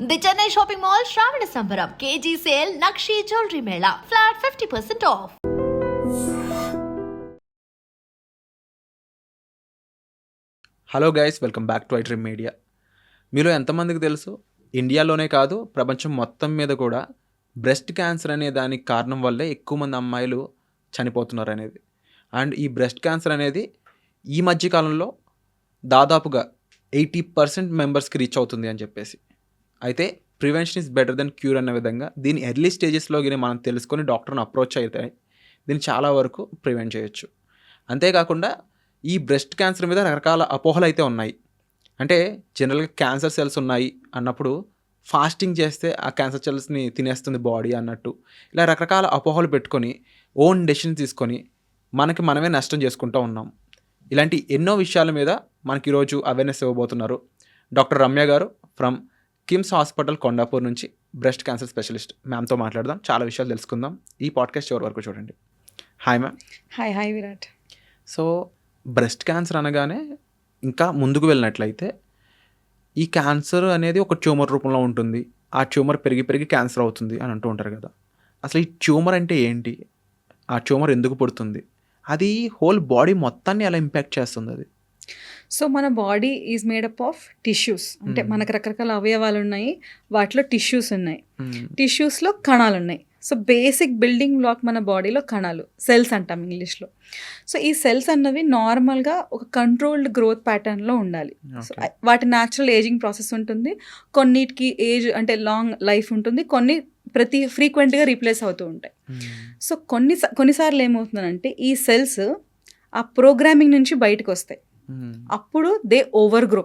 The Chennai shopping mall శ్రావణ సంబరం KG sale nakshi jewellery Mela flat 50% of. Hello guys, welcome back to iDream media. మీలో ఎంతమందికి తెలుసు, ఇండియాలోనే కాదు ప్రపంచం మొత్తం మీద కూడా బ్రెస్ట్ క్యాన్సర్ అనే దానికి కారణం వల్లే ఎక్కువ మంది అమ్మాయిలు చనిపోతున్నారు అనేది. అండ్ ఈ బ్రెస్ట్ క్యాన్సర్ అనేది ఈ మధ్యకాలంలో దాదాపుగా 80% మెంబర్స్కి రీచ్ అవుతుంది అని చెప్పేసి. అయితే prevention is better than cure అనే విధంగా దీని ఎర్లీ స్టేజెస్లో మనం తెలుసుకొని డాక్టర్ని అప్రోచ్ అయితే దీన్ని చాలా వరకు ప్రివెంట్ చేయొచ్చు. అంతేకాకుండా ఈ బ్రెస్ట్ క్యాన్సర్ మీద రకరకాల అపోహలు అయితే ఉన్నాయి. అంటే జనరల్గా క్యాన్సర్ సెల్స్ ఉన్నాయి అన్నప్పుడు ఫాస్టింగ్ చేస్తే ఆ క్యాన్సర్ సెల్స్ని తినేస్తుంది బాడీ అన్నట్టు, ఇలా రకరకాల అపోహలు పెట్టుకొని ఓన్ డెసిషన్ తీసుకొని మనకి మనమే నష్టం చేసుకుంటూ ఉన్నాం. ఇలాంటి ఎన్నో విషయాల మీద మనకి ఈరోజు అవేర్నెస్ ఇవ్వబోతున్నారు డాక్టర్ రమ్య గారు ఫ్రమ్ కిమ్స్ హాస్పిటల్ కొండాపూర్ నుంచి, బ్రెస్ట్ క్యాన్సర్ స్పెషలిస్ట్. మ్యామ్తో మాట్లాడదాం, చాలా విషయాలు తెలుసుకుందాం. ఈ పాడ్కాస్ట్ చివరి వరకు చూడండి. Hi ma'am. Hi Virat. So breast cancer అనగానే ఇంకా ముందుకు వెళ్ళినట్లయితే ఈ క్యాన్సర్ అనేది ఒక ట్యూమర్ రూపంలో ఉంటుంది. ఆ ట్యూమర్ పెరిగి పెరిగి క్యాన్సర్ అవుతుంది అని అంటూ ఉంటారు కదా. అసలు ఈ ట్యూమర్ అంటే ఏంటి, ఆ ట్యూమర్ ఎందుకు పుడుతుంది, అది హోల్ బాడీ మొత్తాన్ని ఎలా ఇంపాక్ట్ చేస్తుంది అది? సో మన body is made up of tissues. అంటే మనకు రకరకాల అవయవాలు ఉన్నాయి, వాటిలో టిష్యూస్ ఉన్నాయి, టిష్యూస్లో కణాలు ఉన్నాయి. సో బేసిక్ బిల్డింగ్ బ్లాక్ మన బాడీలో కణాలు, సెల్స్ అంటాం ఇంగ్లీష్లో. సో ఈ సెల్స్ అన్నవి నార్మల్గా ఒక కంట్రోల్డ్ గ్రోత్ ప్యాటర్న్లో ఉండాలి. సో వాటి న్యాచురల్ ఏజింగ్ ప్రాసెస్ ఉంటుంది. కొన్నిటికి ఏజ్ అంటే లాంగ్ లైఫ్ ఉంటుంది, కొన్ని ఫ్రీక్వెంట్గా రీప్లేస్ అవుతూ ఉంటాయి. సో కొన్నిసార్లు ఏమవుతుందంటే ఈ సెల్స్ ఆ ప్రోగ్రామింగ్ నుంచి బయటకు వస్తాయి. అప్పుడు దే ఓవర్ గ్రో.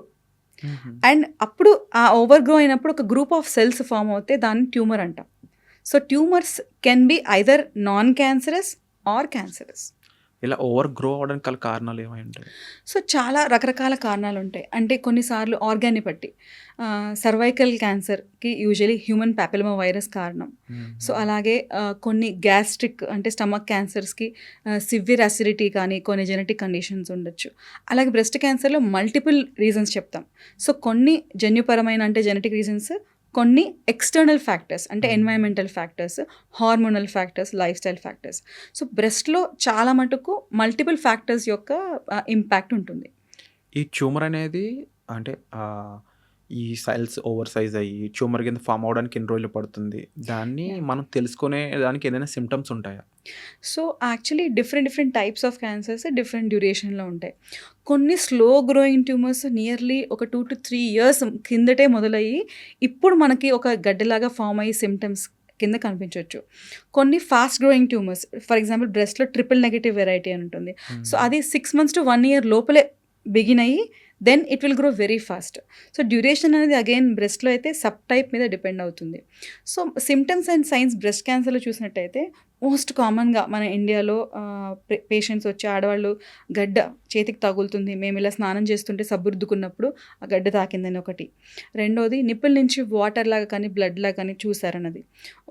అండ్ అప్పుడు ఆ ఓవర్ గ్రో అయినప్పుడు ఒక గ్రూప్ ఆఫ్ సెల్స్ ఫామ్ అవుతే దాన్ని ట్యూమర్ అంటాం. So tumours can be either non cancerous or cancerous. ఇలా ఓవర్ గ్రో అవడానికి గల కారణాలు ఏమై ఉంటాయి? సో చాలా రకరకాల కారణాలు ఉంటాయి. అంటే కొన్నిసార్లు ఆర్గాన్ని బట్టి సర్వైకల్ క్యాన్సర్కి యూజువలీ హ్యూమన్ ప్యాపిలోమా వైరస్ కారణం. సో అలాగే కొన్ని గ్యాస్ట్రిక్ అంటే స్టమక్ క్యాన్సర్స్కి సివియర్ అసిడిటీ కానీ కొన్ని జెనెటిక్ కండిషన్స్ ఉండొచ్చు. అలాగే బ్రెస్ట్ క్యాన్సర్లో మల్టిపుల్ రీజన్స్ చెప్తాం. సో కొన్ని జన్యుపరమైన అంటే జెనెటిక్ రీజన్స్, కొన్ని ఎక్స్టర్నల్ ఫ్యాక్టర్స్ అంటే environmental factors, hormonal factors, lifestyle factors. So బ్రెస్ట్లో చాలా మటుకు మల్టిపుల్ ఫ్యాక్టర్స్ యొక్క ఇంపాక్ట్ ఉంటుంది. ఈ ట్యూమర్ అనేది అంటే ఈ సెల్స్ ఓవర్ సైజ్ అయ్యి ట్యూమర్ కింద ఫామ్ అవడానికి ఎన్ని రోజులు పడుతుంది, దాన్ని మనం తెలుసుకునే దానికి ఏదైనా సిమ్టమ్స్ ఉంటాయా? So actually different types of cancers different డ్యూరేషన్లో ఉంటాయి. కొన్ని స్లో గ్రోయింగ్ ట్యూమర్స్ నియర్లీ ఒక 2 to 3 years కిందటే మొదలయ్యి ఇప్పుడు మనకి ఒక గడ్డలాగా ఫామ్ అయ్యి సిమ్టమ్స్ కింద కనిపించవచ్చు. కొన్ని fast growing tumours, for example బ్రెస్ట్లో ట్రిపుల్ నెగటివ్ వెరైటీ అని ఉంటుంది. సో అది 6 months to 1 year లోపలే బిగిన్ అయ్యి then it will grow very fast. So duration అనేది అగైన్ బ్రెస్ట్లో అయితే సబ్ టైప్ మీద డిపెండ్ అవుతుంది. So symptoms and signs breast క్యాన్సర్లో చూసినట్టయితే మోస్ట్ కామన్గా మన ఇండియాలో పేషెంట్స్ వచ్చి ఆడవాళ్ళు గడ్డ చేతికి తగులుతుంది, మేము ఇలా స్నానం చేస్తుంటే సబ్బురుద్దుకున్నప్పుడు ఆ గడ్డ తాకిందని ఒకటి. రెండోది నిప్పుల నుంచి వాటర్ లాగా కానీ బ్లడ్ లాగా కానీ చూసారన్నది.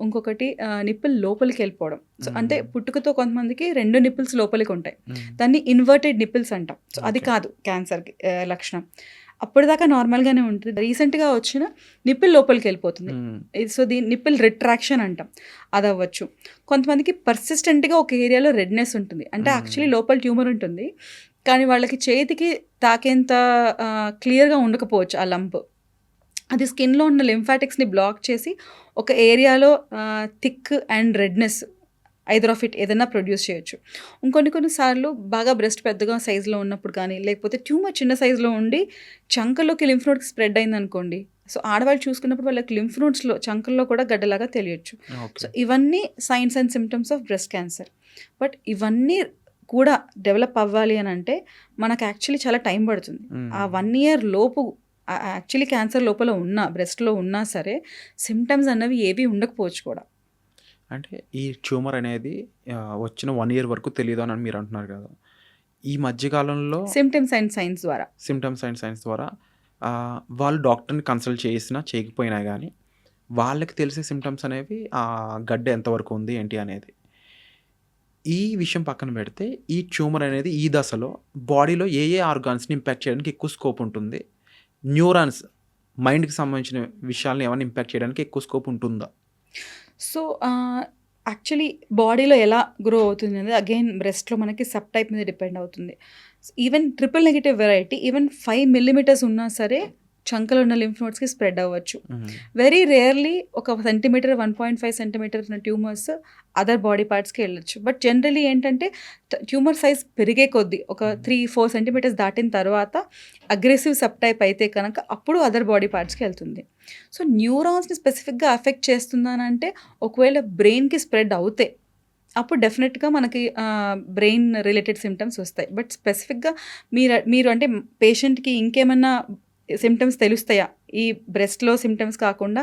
ఇంకొకటి నిప్పుల్ లోపలికి వెళ్ళిపోవడం. సో అంటే పుట్టుకతో కొంతమందికి 2 నిప్పుల్స్ లోపలికి ఉంటాయి, దాన్ని ఇన్వర్టెడ్ నిప్పుల్స్ అంటాం. సో అది కాదు క్యాన్సర్కి లక్షణం. అప్పటిదాకా నార్మల్గానే ఉంటుంది, రీసెంట్గా వచ్చిన నిప్పుల్ లోపలికి వెళ్ళిపోతుంది. సో దీని నిప్పుల్ రిట్రాక్షన్ అంటాం, అది అవ్వచ్చు. కొంతమందికి పర్సిస్టెంట్గా ఒక ఏరియాలో రెడ్నెస్ ఉంటుంది, అంటే యాక్చువల్లీ లోపల ట్యూమర్ ఉంటుంది కానీ వాళ్ళకి చేతికి తాకేంత క్లియర్గా ఉండకపోవచ్చు ఆ లంప్. అది స్కిన్లో ఉన్న లింఫాటిక్స్ని బ్లాక్ చేసి ఒక ఏరియాలో thick and redness either of it ఏదైనా ప్రొడ్యూస్ చేయొచ్చు. కొన్నిసార్లు బాగా బ్రెస్ట్ పెద్దగా సైజులో ఉన్నప్పుడు కానీ, లేకపోతే ట్యూమర్ చిన్న సైజులో ఉండి చంకలోకి లింఫ్ నోడ్కి స్ప్రెడ్ అయింది అనుకోండి. సో ఆడవాళ్ళు చూసుకున్నప్పుడు వాళ్ళకి లింఫ్ నోడ్స్లో చంకల్లో కూడా గడ్డలాగా తెలియచ్చు. సో ఇవన్నీ science and symptoms of breast cancer. But ఇవన్నీ కూడా డెవలప్ అవ్వాలి అని అంటే మనకు యాక్చువల్లీ చాలా టైం పడుతుంది. ఆ 1 year లోపు యాక్చువల్లీ క్యాన్సర్ లోపల ఉన్నా బ్రెస్ట్లో ఉన్నా సరే సిమ్టమ్స్ అన్నవి ఏవి ఉండకపోవచ్చు కూడా. అంటే ఈ ట్యూమర్ అనేది వచ్చిన 1 year వరకు తెలియదు అని మీరు అంటున్నారు కదా. ఈ మధ్యకాలంలో సిమ్టమ్స్ అండ్ సైన్స్ ద్వారా వాళ్ళు డాక్టర్ని కన్సల్ట్ చేసినా చేయకపోయినా కానీ వాళ్ళకి తెలిసే సిమ్టమ్స్ అనేవి ఆ గడ్డ ఎంతవరకు ఉంది ఏంటి అనేది. ఈ విషయం పక్కన పెడితే ఈ ట్యూమర్ అనేది ఈ దశలో బాడీలో ఏ ఆర్గాన్స్ని ఇంపాక్ట్ చేయడానికి ఎక్కువ స్కోప్ ఉంటుంది. న్యూరాన్స్ మైండ్‌కి సంబంధించిన విషయాలను ఏమైనా ఇంపాక్ట్ చేయడానికి ఎక్కువ స్కోప్ ఉంటుందా? సో, యాక్చువల్లీ బాడీలో ఎలా గ్రో అవుతుంది అనేది అగైన్ బ్రెస్ట్‌లో మనకి సబ్ టైప్ మీద డిపెండ్ అవుతుంది. Even triple negative variety even 5 millimetres ఉన్నా సరే చంకలో ఉన్న లింఫ్ నోడ్స్‌కి స్ప్రెడ్ అవ్వచ్చు. వెరీ రేర్‌లీ ఒక సెంటీమీటర్, 1.5 సెంటీమీటర్ ఉన్న ట్యూమర్స్ అదర్ బాడీ పార్ట్స్‌కి వెళ్ళొచ్చు. బట్ జనరల్లీ ఏంటంటే ట్యూమర్ సైజ్ పెరిగే కొద్దీ ఒక 3-4 సెంటీమీటర్స్ దాటిన తర్వాత అగ్రెసివ్ సబ్ టైప్ అయితే కనుక అప్పుడు అదర్ బాడీ పార్ట్స్‌కి వెళ్తుంది. సో న్యూరాన్స్‌ని స్పెసిఫిక్‌గా అఫెక్ట్ చేస్తుందనంటే ఒకవేళ బ్రెయిన్‌కి స్ప్రెడ్ అవుతే అప్పుడు డెఫినెట్‌గా మనకి బ్రెయిన్ రిలేటెడ్ సిమ్టమ్స్ వస్తాయి. బట్ స్పెసిఫిక్‌గా మీరు అంటే పేషెంట్‌కి ఇంకేమన్నా సిమ్టమ్స్ తెలుస్తాయా? ఈ బ్రెస్ట్‌లో సిమ్టమ్స్ కాకుండా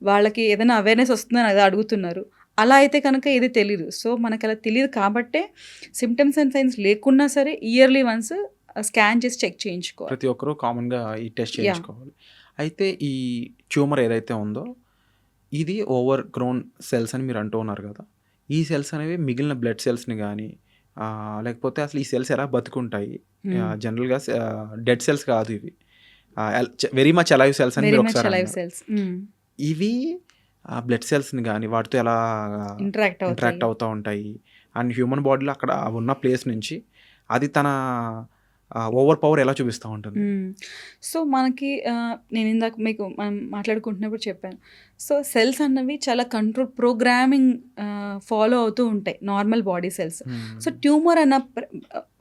వాళ్ళకి ఏదైనా అవేర్‌నెస్ వస్తుందని అది అడుగుతున్నారు. అలా అయితే కనుక ఏది తెలీదు. సో మనకలా తెలీదు కాబట్టే సిమ్టమ్స్ అండ్ సైన్స్ లేకున్నా సరే ఇయర్లీ వన్స్ స్కాన్ చేసి చెక్ చేయించుకోవాలి. ప్రతి ఒక్కరు కామన్‌గా ఈ టెస్ట్ యాహ్! చేయించుకోవాలి. అయితే ఈ ట్యూమర్ ఏదైతే ఉందో ఇది ఓవర్ గ్రోన్ సెల్స్ అని మీరు అంటూ ఉన్నారు కదా! ఈ సెల్స్ అనేవి మిగిలిన బ్లడ్ సెల్స్‌ని గానీ లేకపోతే అసలు ఈ సెల్స్ ఎలా బతికుంటాయి? జనరల్‌గా డెడ్ సెల్స్ కాదు ఇవి. వెరీ మచ్ అలైవ్ సెల్స్ అని వెరీ మీరు మచ్ ఒకసారి అలైవ్ అన్నారు. సెల్స్. ఇవి బ్లడ్ సెల్స్‌ని గానీ వాటితో ఎలా ఇంటరాక్ట్ అవుతాయి. ఇంటరాక్ట్ అవుతా ఉంటాయి. అండ్ హ్యూమన్ బాడీలో అక్కడ ఉన్న ప్లేస్ నుంచి అది తన ఓవర్ పవర్ ఎలా చూపిస్తా ఉంటుంది? సో మనకి నేను ఇందాక మీకు మనం మాట్లాడుకుంటున్నప్పుడు చెప్పాను. సో సెల్స్ అన్నవి చాలా ప్రోగ్రామింగ్ ఫాలో అవుతూ ఉంటాయి normal body cells. So tumour అన్న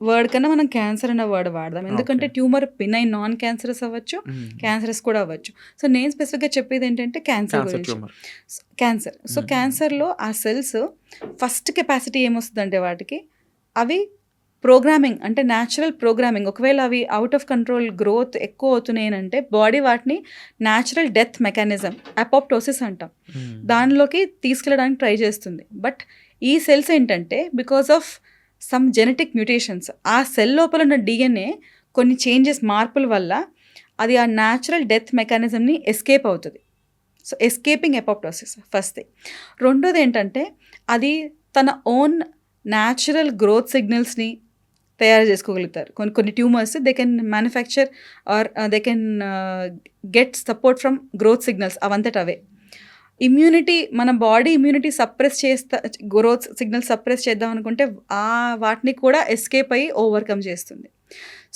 వర్డ్ కన్నా మనం క్యాన్సర్ అన్న వర్డ్ వాడదాం. ఎందుకంటే okay. Tumour benign non cancerous అవ్వచ్చు, క్యాన్సరస్ కూడా అవ్వచ్చు. సో నేను స్పెసిఫిక్‌గా చెప్పేది ఏంటంటే క్యాన్సర్ క్యాన్సర్ గురించి. ట్యూమర్. క్యాన్సర్. సో క్యాన్సర్‌లో ఆ సెల్స్ ఫస్ట్ కెపాసిటీ ఏమొస్తుందంటే వాటికి అవి ప్రోగ్రామింగ్ అంటే న్యాచురల్ ప్రోగ్రామింగ్ ఒకవేళ అవి అవుట్ ఆఫ్ కంట్రోల్ గ్రోత్ ఎక్కువ అవుతున్నాయి అంటే బాడీ వాటిని న్యాచురల్ డెత్ మెకానిజం అపోప్టోసిస్ అంటాం దానిలోకి తీసుకెళ్ళడానికి ట్రై చేస్తుంది. బట్ ఈ సెల్స్ ఏంటంటే because of some genetic mutations ఆ సెల్ లోపల ఉన్న డిఎన్ఏ కొన్ని చేంజెస్ మార్పుల వల్ల అది ఆ న్యాచురల్ డెత్ మెకానిజంని ఎస్కేప్ అవుతుంది. So escaping apoptosis first thing. రెండోది ఏంటంటే అది తన ఓన్ న్యాచురల్ గ్రోత్ సిగ్నల్స్ని తయారు చేసుకోగలుగుతారు. కొన్ని tumours they can manufacture or they can get support from growth signals అవంతట అవే. ఇమ్యూనిటీ మన body immunity suppress growth signal suppress చేద్దాం అనుకుంటే వాటిని కూడా ఎస్కేప్ అయ్యి ఓవర్కమ్ చేస్తుంది.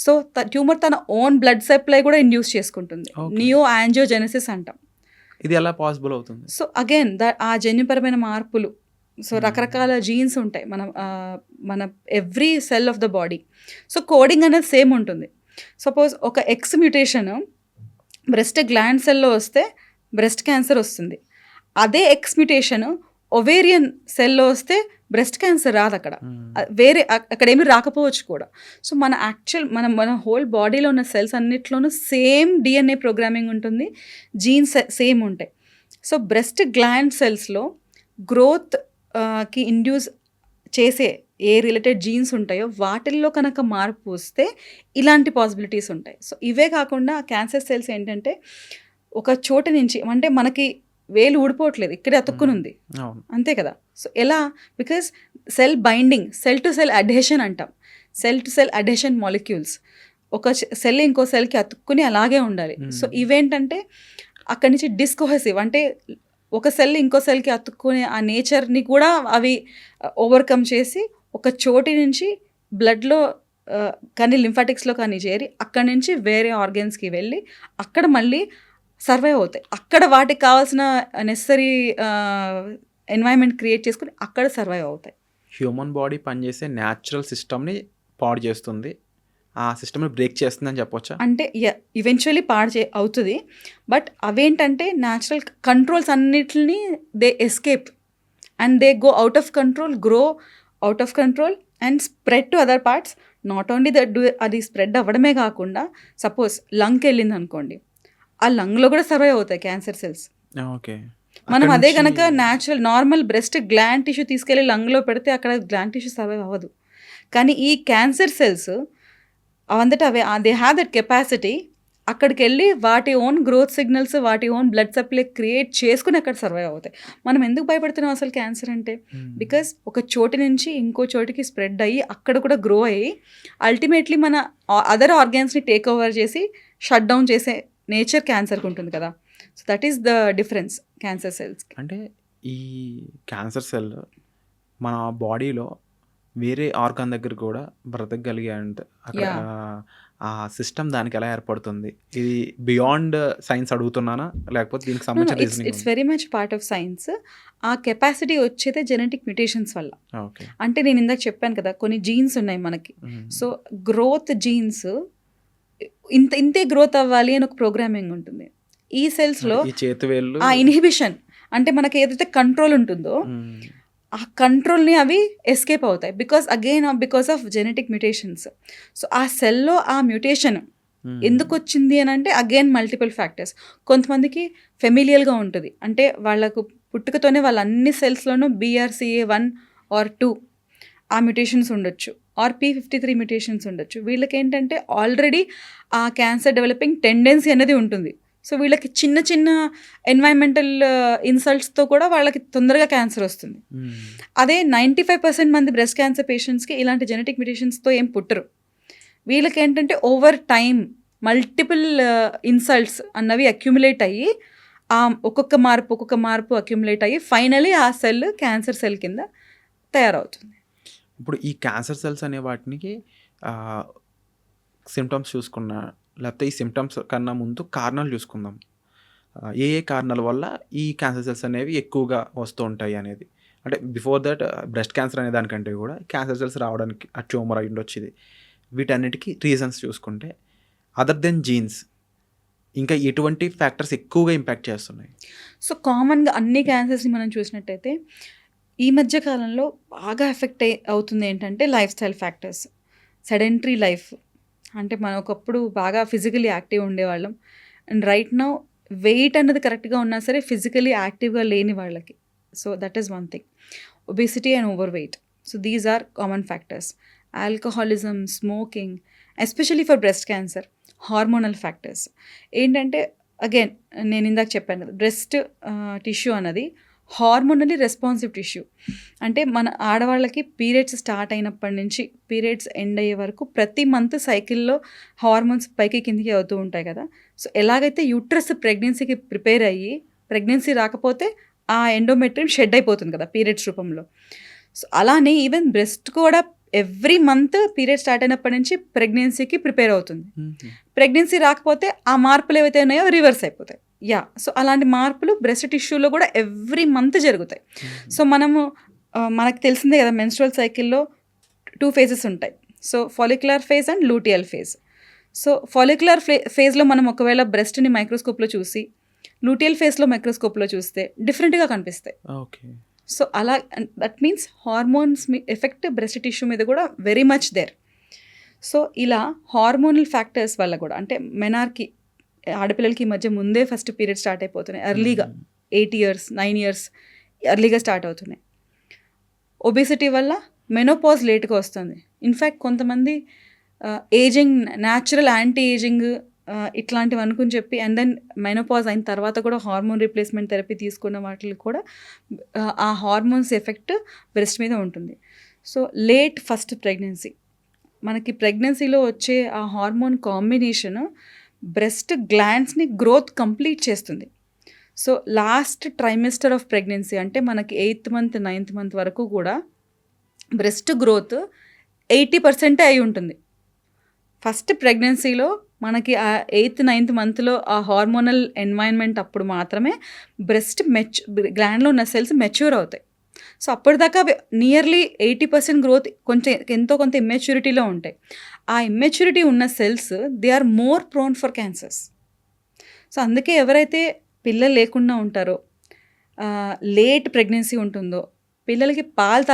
సో ట్యూమర్ తన ఓన్ బ్లడ్ సప్లై కూడా ఇండ్యూస్ చేసుకుంటుంది. Okay. నియో యాంజియోజెనసిస్ అంటాం. ఇది ఎలా పాసిబుల్ అవుతుంది? సో అగైన్ ఆ జన్యుపరమైన మార్పులు. సో రకరకాల జీన్స్ ఉంటాయి మన every cell of the body. So coding అనేది సేమ్ ఉంటుంది. సపోజ్ ఒక ఎక్స్ మ్యూటేషన్ బ్రెస్ట్ గ్లాండ్ సెల్లో వస్తే బ్రెస్ట్ క్యాన్సర్ వస్తుంది. అదే ఎక్స్ మ్యూటేషన్ ఒవేరియన్ సెల్లో వస్తే బ్రెస్ట్ క్యాన్సర్ రాదు అక్కడ. వేరే అక్కడ ఏమి రాకపోవచ్చు కూడా. సో మన హోల్ బాడీలో ఉన్న సెల్స్ అన్నిట్లోనూ సేమ్ డిఎన్ఏ ప్రోగ్రామింగ్ ఉంటుంది, జీన్స్ సేమ్ ఉంటాయి. సో బ్రెస్ట్ గ్లాండ్ సెల్స్లో గ్రోత్ కి ఇండ్యూస్ చేసే ఏ రిలేటెడ్ జీన్స్ ఉంటాయో వాటిల్లో కనుక మార్పు వస్తే ఇలాంటి పాసిబిలిటీస్ ఉంటాయి. సో ఇవే కాకుండా క్యాన్సర్ సెల్స్ ఏంటంటే ఒక చోట నుంచి అంటే మనకి వేలు ఊడిపోవట్లేదు, ఇక్కడే అతుక్కుని ఉంది, అంతే కదా. సో ఎలా? Because cell binding, cell to cell adhesion అంటాం. Cell to cell adhesion molecules ఒక సెల్ ఇంకో సెల్కి అతుక్కుని అలాగే ఉండాలి. సో ఇవేంటంటే అక్కడి నుంచి డిస్కోహెసివ్ అంటే ఒక సెల్ ఇంకో సెల్కి అతుక్కునే ఆ నేచర్ని కూడా అవి ఓవర్కమ్ చేసి ఒక చోటి నుంచి బ్లడ్లో కానీ లింఫాటిక్స్లో కానీ చేరి అక్కడి నుంచి వేరే ఆర్గన్స్కి వెళ్ళి అక్కడ మళ్ళీ సర్వైవ్ అవుతాయి. అక్కడ వాటికి కావాల్సిన నెసరీ ఎన్వైరన్మెంట్ క్రియేట్ చేసుకుని అక్కడ సర్వైవ్ అవుతాయి. హ్యూమన్ బాడీ పనిచేసే న్యాచురల్ సిస్టమ్ని పాడు చేస్తుంది, ఆ సిస్టమ్ని బ్రేక్ చేస్తుందని చెప్పొచ్చా? అంటే ఈవెన్చువల్లీ అవుతుంది. బట్ అవేంటంటే న్యాచురల్ కంట్రోల్స్ అన్నిటిని they escape and they go out of control, grow out of control and spread to other parts. Not only అది స్ప్రెడ్ అవ్వడమే కాకుండా సపోజ్ లంగ్కి వెళ్ళింది అనుకోండి, ఆ లంగ్లో కూడా సర్వైవ్ అవుతాయి క్యాన్సర్ సెల్స్. ఓకే. మనం అదే కనుక natural normal breast gland tissue తీసుకెళ్ళి లంగ్లో పెడితే అక్కడ గ్లాండ్ టిష్యూ సర్వైవ్ అవ్వదు. కానీ ఈ క్యాన్సర్ సెల్స్ అవంతటా అవే దే హ్యావ్ దట్ కెపాసిటీ అక్కడికి వెళ్ళి వాటి ఓన్ గ్రోత్ సిగ్నల్స్, వాటి ఓన్ బ్లడ్ సప్లై క్రియేట్ చేసుకుని అక్కడ సర్వైవ్ అవుతాయి. మనం ఎందుకు భయపడుతున్నాం అసలు క్యాన్సర్ అంటే? బికాస్ ఒక చోటి నుంచి ఇంకో చోటికి స్ప్రెడ్ అయ్యి అక్కడ కూడా గ్రో అయ్యి అల్టిమేట్లీ మన అదర్ ఆర్గాన్స్ని టేక్ ఓవర్ చేసి షట్ డౌన్ చేసే నేచర్ క్యాన్సర్కి ఉంటుంది కదా. So that is the difference cancer సెల్స్కి. అంటే ఈ క్యాన్సర్ సెల్ మన బాడీలో వేరే ఆర్గాన్ దగ్గర కూడా బ్రతకగలిగే అంటే అక్కడ ఆ సిస్టమ్ దానికి ఎలా ఏర్పడుతుంది? ఇది బియాండ్ సైన్స్ అడుగుతున్నానా? లేకపోతే దీనికి సంబంధించిన reasoning it's very much part of science. ఆ కెపాసిటీ వచ్చేదే జెనెటిక్ మ్యూటేషన్స్ వల్ల. ఓకే. అంటే నేను ఇందాక చెప్పాను కదా, కొన్ని జీన్స్ ఉన్నాయి మనకి. సో గ్రోత్ జీన్స్ ఇంతే గ్రోత్ అవ్వాలి అని ఒక ప్రోగ్రామింగ్ ఉంటుంది. ఈ సెల్స్లో ఈ చేతి వేళ్ళు ఆ ఇన్హిబిషన్ అంటే మనకి ఏదైతే కంట్రోల్ ఉంటుందో ఆ కంట్రోల్ని అవి ఎస్కేప్ అవుతాయి because of genetic mutations. So ఆ సెల్లో ఆ మ్యూటేషన్ ఎందుకు వచ్చింది అని అంటే అగైన్ మల్టిపుల్ ఫ్యాక్టర్స్. కొంతమందికి ఫెమిలియల్గా ఉంటుంది, అంటే వాళ్ళకు పుట్టుకతోనే వాళ్ళ అన్ని సెల్స్లోనూ BRCA1 or 2 ఆ మ్యూటేషన్స్ ఉండొచ్చు, ఆర్ P53 మ్యూటేషన్స్ ఉండొచ్చు. వీళ్ళకి ఏంటంటే ఆల్రెడీ ఆ క్యాన్సర్ డెవలపింగ్ టెండెన్సీ అనేది ఉంటుంది. సో వీళ్ళకి చిన్న చిన్న ఎన్వైరన్మెంటల్ ఇన్సల్ట్స్తో కూడా వాళ్ళకి తొందరగా క్యాన్సర్ వస్తుంది. అదే 95% మంది బ్రెస్ట్ క్యాన్సర్ పేషెంట్స్కి ఇలాంటి జెనెటిక్ మ్యూటేషన్స్తో ఏం పుట్టరు. వీళ్ళకి ఏంటంటే ఓవర్ టైం మల్టిపుల్ ఇన్సల్ట్స్ అన్నవి అక్యుములేట్ అయ్యి ఒక్కొక్క మార్పు అక్యుములేట్ అయ్యి ఫైనలీ ఆ సెల్ క్యాన్సర్ సెల్ కింద తయారవుతుంది. ఇప్పుడు ఈ క్యాన్సర్ సెల్స్ అనే వాటికి సిమ్టమ్స్ చూసుకున్నా, లేకపోతే ఈ సిమ్టమ్స్ కన్నా ముందు కారణాలు చూసుకుందాం. ఏ కారణాల వల్ల ఈ క్యాన్సర్ సెల్స్ అనేవి ఎక్కువగా వస్తూ ఉంటాయి అనేది. అంటే బిఫోర్ దట్ బ్రెస్ట్ క్యాన్సర్ అనే దానికంటే కూడా క్యాన్సర్ సెల్స్ రావడానికి ఆ ట్యూమర్ అయి ఉండొచ్చు. ఇది వీటన్నిటికీ రీజన్స్ చూసుకుంటే అదర్ దెన్ జీన్స్ ఇంకా ఎటువంటి ఫ్యాక్టర్స్ ఎక్కువగా ఇంపాక్ట్ చేస్తున్నాయి? సో కామన్గా అన్ని క్యాన్సర్స్ని మనం చూసినట్టయితే ఈ మధ్య కాలంలో బాగా ఎఫెక్ట్ అవుతుంది ఏంటంటే lifestyle factors. Sedentary life, అంటే మనం ఒకప్పుడు బాగా ఫిజికలీ యాక్టివ్ ఉండేవాళ్ళం, అండ్ రైట్ నౌ వెయిట్ అన్నది కరెక్ట్గా ఉన్నా సరే ఫిజికలీ యాక్టివ్గా లేని వాళ్ళకి. So that is one thing. Obesity and over weight, so these are common factors. Alcoholism, smoking, especially for breast cancer. Hormonal factors ఏంటంటే అగైన్ నేను ఇందాక చెప్పాను కదా, బ్రెస్ట్ టిష్యూ అన్నది హార్మోనల్లీ రెస్పాన్సివ్ టిష్యూ. అంటే మన ఆడవాళ్ళకి పీరియడ్స్ స్టార్ట్ అయినప్పటి నుంచి పీరియడ్స్ ఎండ్ అయ్యే వరకు ప్రతి మంత్ సైకిల్లో హార్మోన్స్ పైకి కిందికి అవుతూ ఉంటాయి కదా. సో ఎలాగైతే యూట్రస్ ప్రెగ్నెన్సీకి ప్రిపేర్ అయ్యి ప్రెగ్నెన్సీ రాకపోతే ఆ ఎండోమెట్రియం షెడ్ అయిపోతుంది కదా పీరియడ్స్ రూపంలో. సో అలానే ఈవెన్ బ్రెస్ట్ కూడా ఎవ్రీ మంత్ పీరియడ్ స్టార్ట్ అయినప్పటి నుంచి ప్రెగ్నెన్సీకి ప్రిపేర్ అవుతుంది. ప్రెగ్నెన్సీ రాకపోతే ఆ మార్పులు ఏవైతే ఉన్నాయో రివర్స్ అయిపోతాయి. సో అలాంటి మార్పులు బ్రెస్ట్ టిష్యూలో కూడా ఎవ్రీ మంత్ జరుగుతాయి. సో మనకు తెలిసిందే కదా, మెన్స్ట్రువల్ సైకిల్లో 2 phases ఉంటాయి. So follicular phase and luteal phase. So follicular ఫేజ్లో మనం ఒకవేళ బ్రెస్ట్ని మైక్రోస్కోప్లో చూసి లూటియల్ ఫేజ్లో మైక్రోస్కోప్లో చూస్తే డిఫరెంట్గా కనిపిస్తాయి. ఓకే. సో అలా that means hormones effect breast tissue మీద కూడా వెరీ మచ్ దేర్. సో ఇలా హార్మోనల్ ఫ్యాక్టర్స్ వల్ల కూడా, అంటే మెనార్కి ఆడపిల్లలకి ఈ మధ్య ముందే ఫస్ట్ పీరియడ్ స్టార్ట్ అయిపోతున్నాయి ఎర్లీగా, 8 years 9 years ఎర్లీగా స్టార్ట్ అవుతున్నాయి. ఒబేసిటీ వల్ల మెనోపాజ్ లేట్గా వస్తుంది. ఇన్ఫ్యాక్ట్ కొంతమంది ఏజింగ్, న్యాచురల్ యాంటీ ఏజింగ్ ఇట్లాంటివి అనుకుని చెప్పి అండ్ దెన్ మెనోపాజ్ అయిన తర్వాత కూడా హార్మోన్ రీప్లేస్మెంట్ థెరపీ తీసుకున్న వాటికి కూడా ఆ హార్మోన్స్ ఎఫెక్ట్ బ్రెస్ట్ మీద ఉంటుంది. సో లేట్ ఫస్ట్ ప్రెగ్నెన్సీ, మనకి ప్రెగ్నెన్సీలో వచ్చే ఆ హార్మోన్ కాంబినేషన్ బ్రెస్ట్ గ్లాండ్స్ని గ్రోత్ కంప్లీట్ చేస్తుంది. So last trimester of pregnancy అంటే మనకి 8th month 9th month వరకు కూడా బ్రెస్ట్ గ్రోత్ 80% అయి ఉంటుంది. ఫస్ట్ ప్రెగ్నెన్సీలో మనకి ఆ 8th 9th monthలో ఆ హార్మోనల్ ఎన్వైరన్మెంట్ అప్పుడు మాత్రమే బ్రెస్ట్ గ్లాండ్లో ఉన్న సెల్స్ మెచ్యూర్ అవుతాయి. సో అప్పటిదాకా నియర్లీ 80% గ్రోత్ ఎంతో కొంత ఇమ్మెచ్యూరిటీలో ఉంటాయి. ఆ ఇమ్మెచ్యూరిటీ ఉన్న cells they are more prone for cancers. So అందుకే ఎవరైతే పిల్లలు లేకుండా ఉంటారో, లేట్ ప్రెగ్నెన్సీ ఉంటుందో, పిల్లలకి పాలు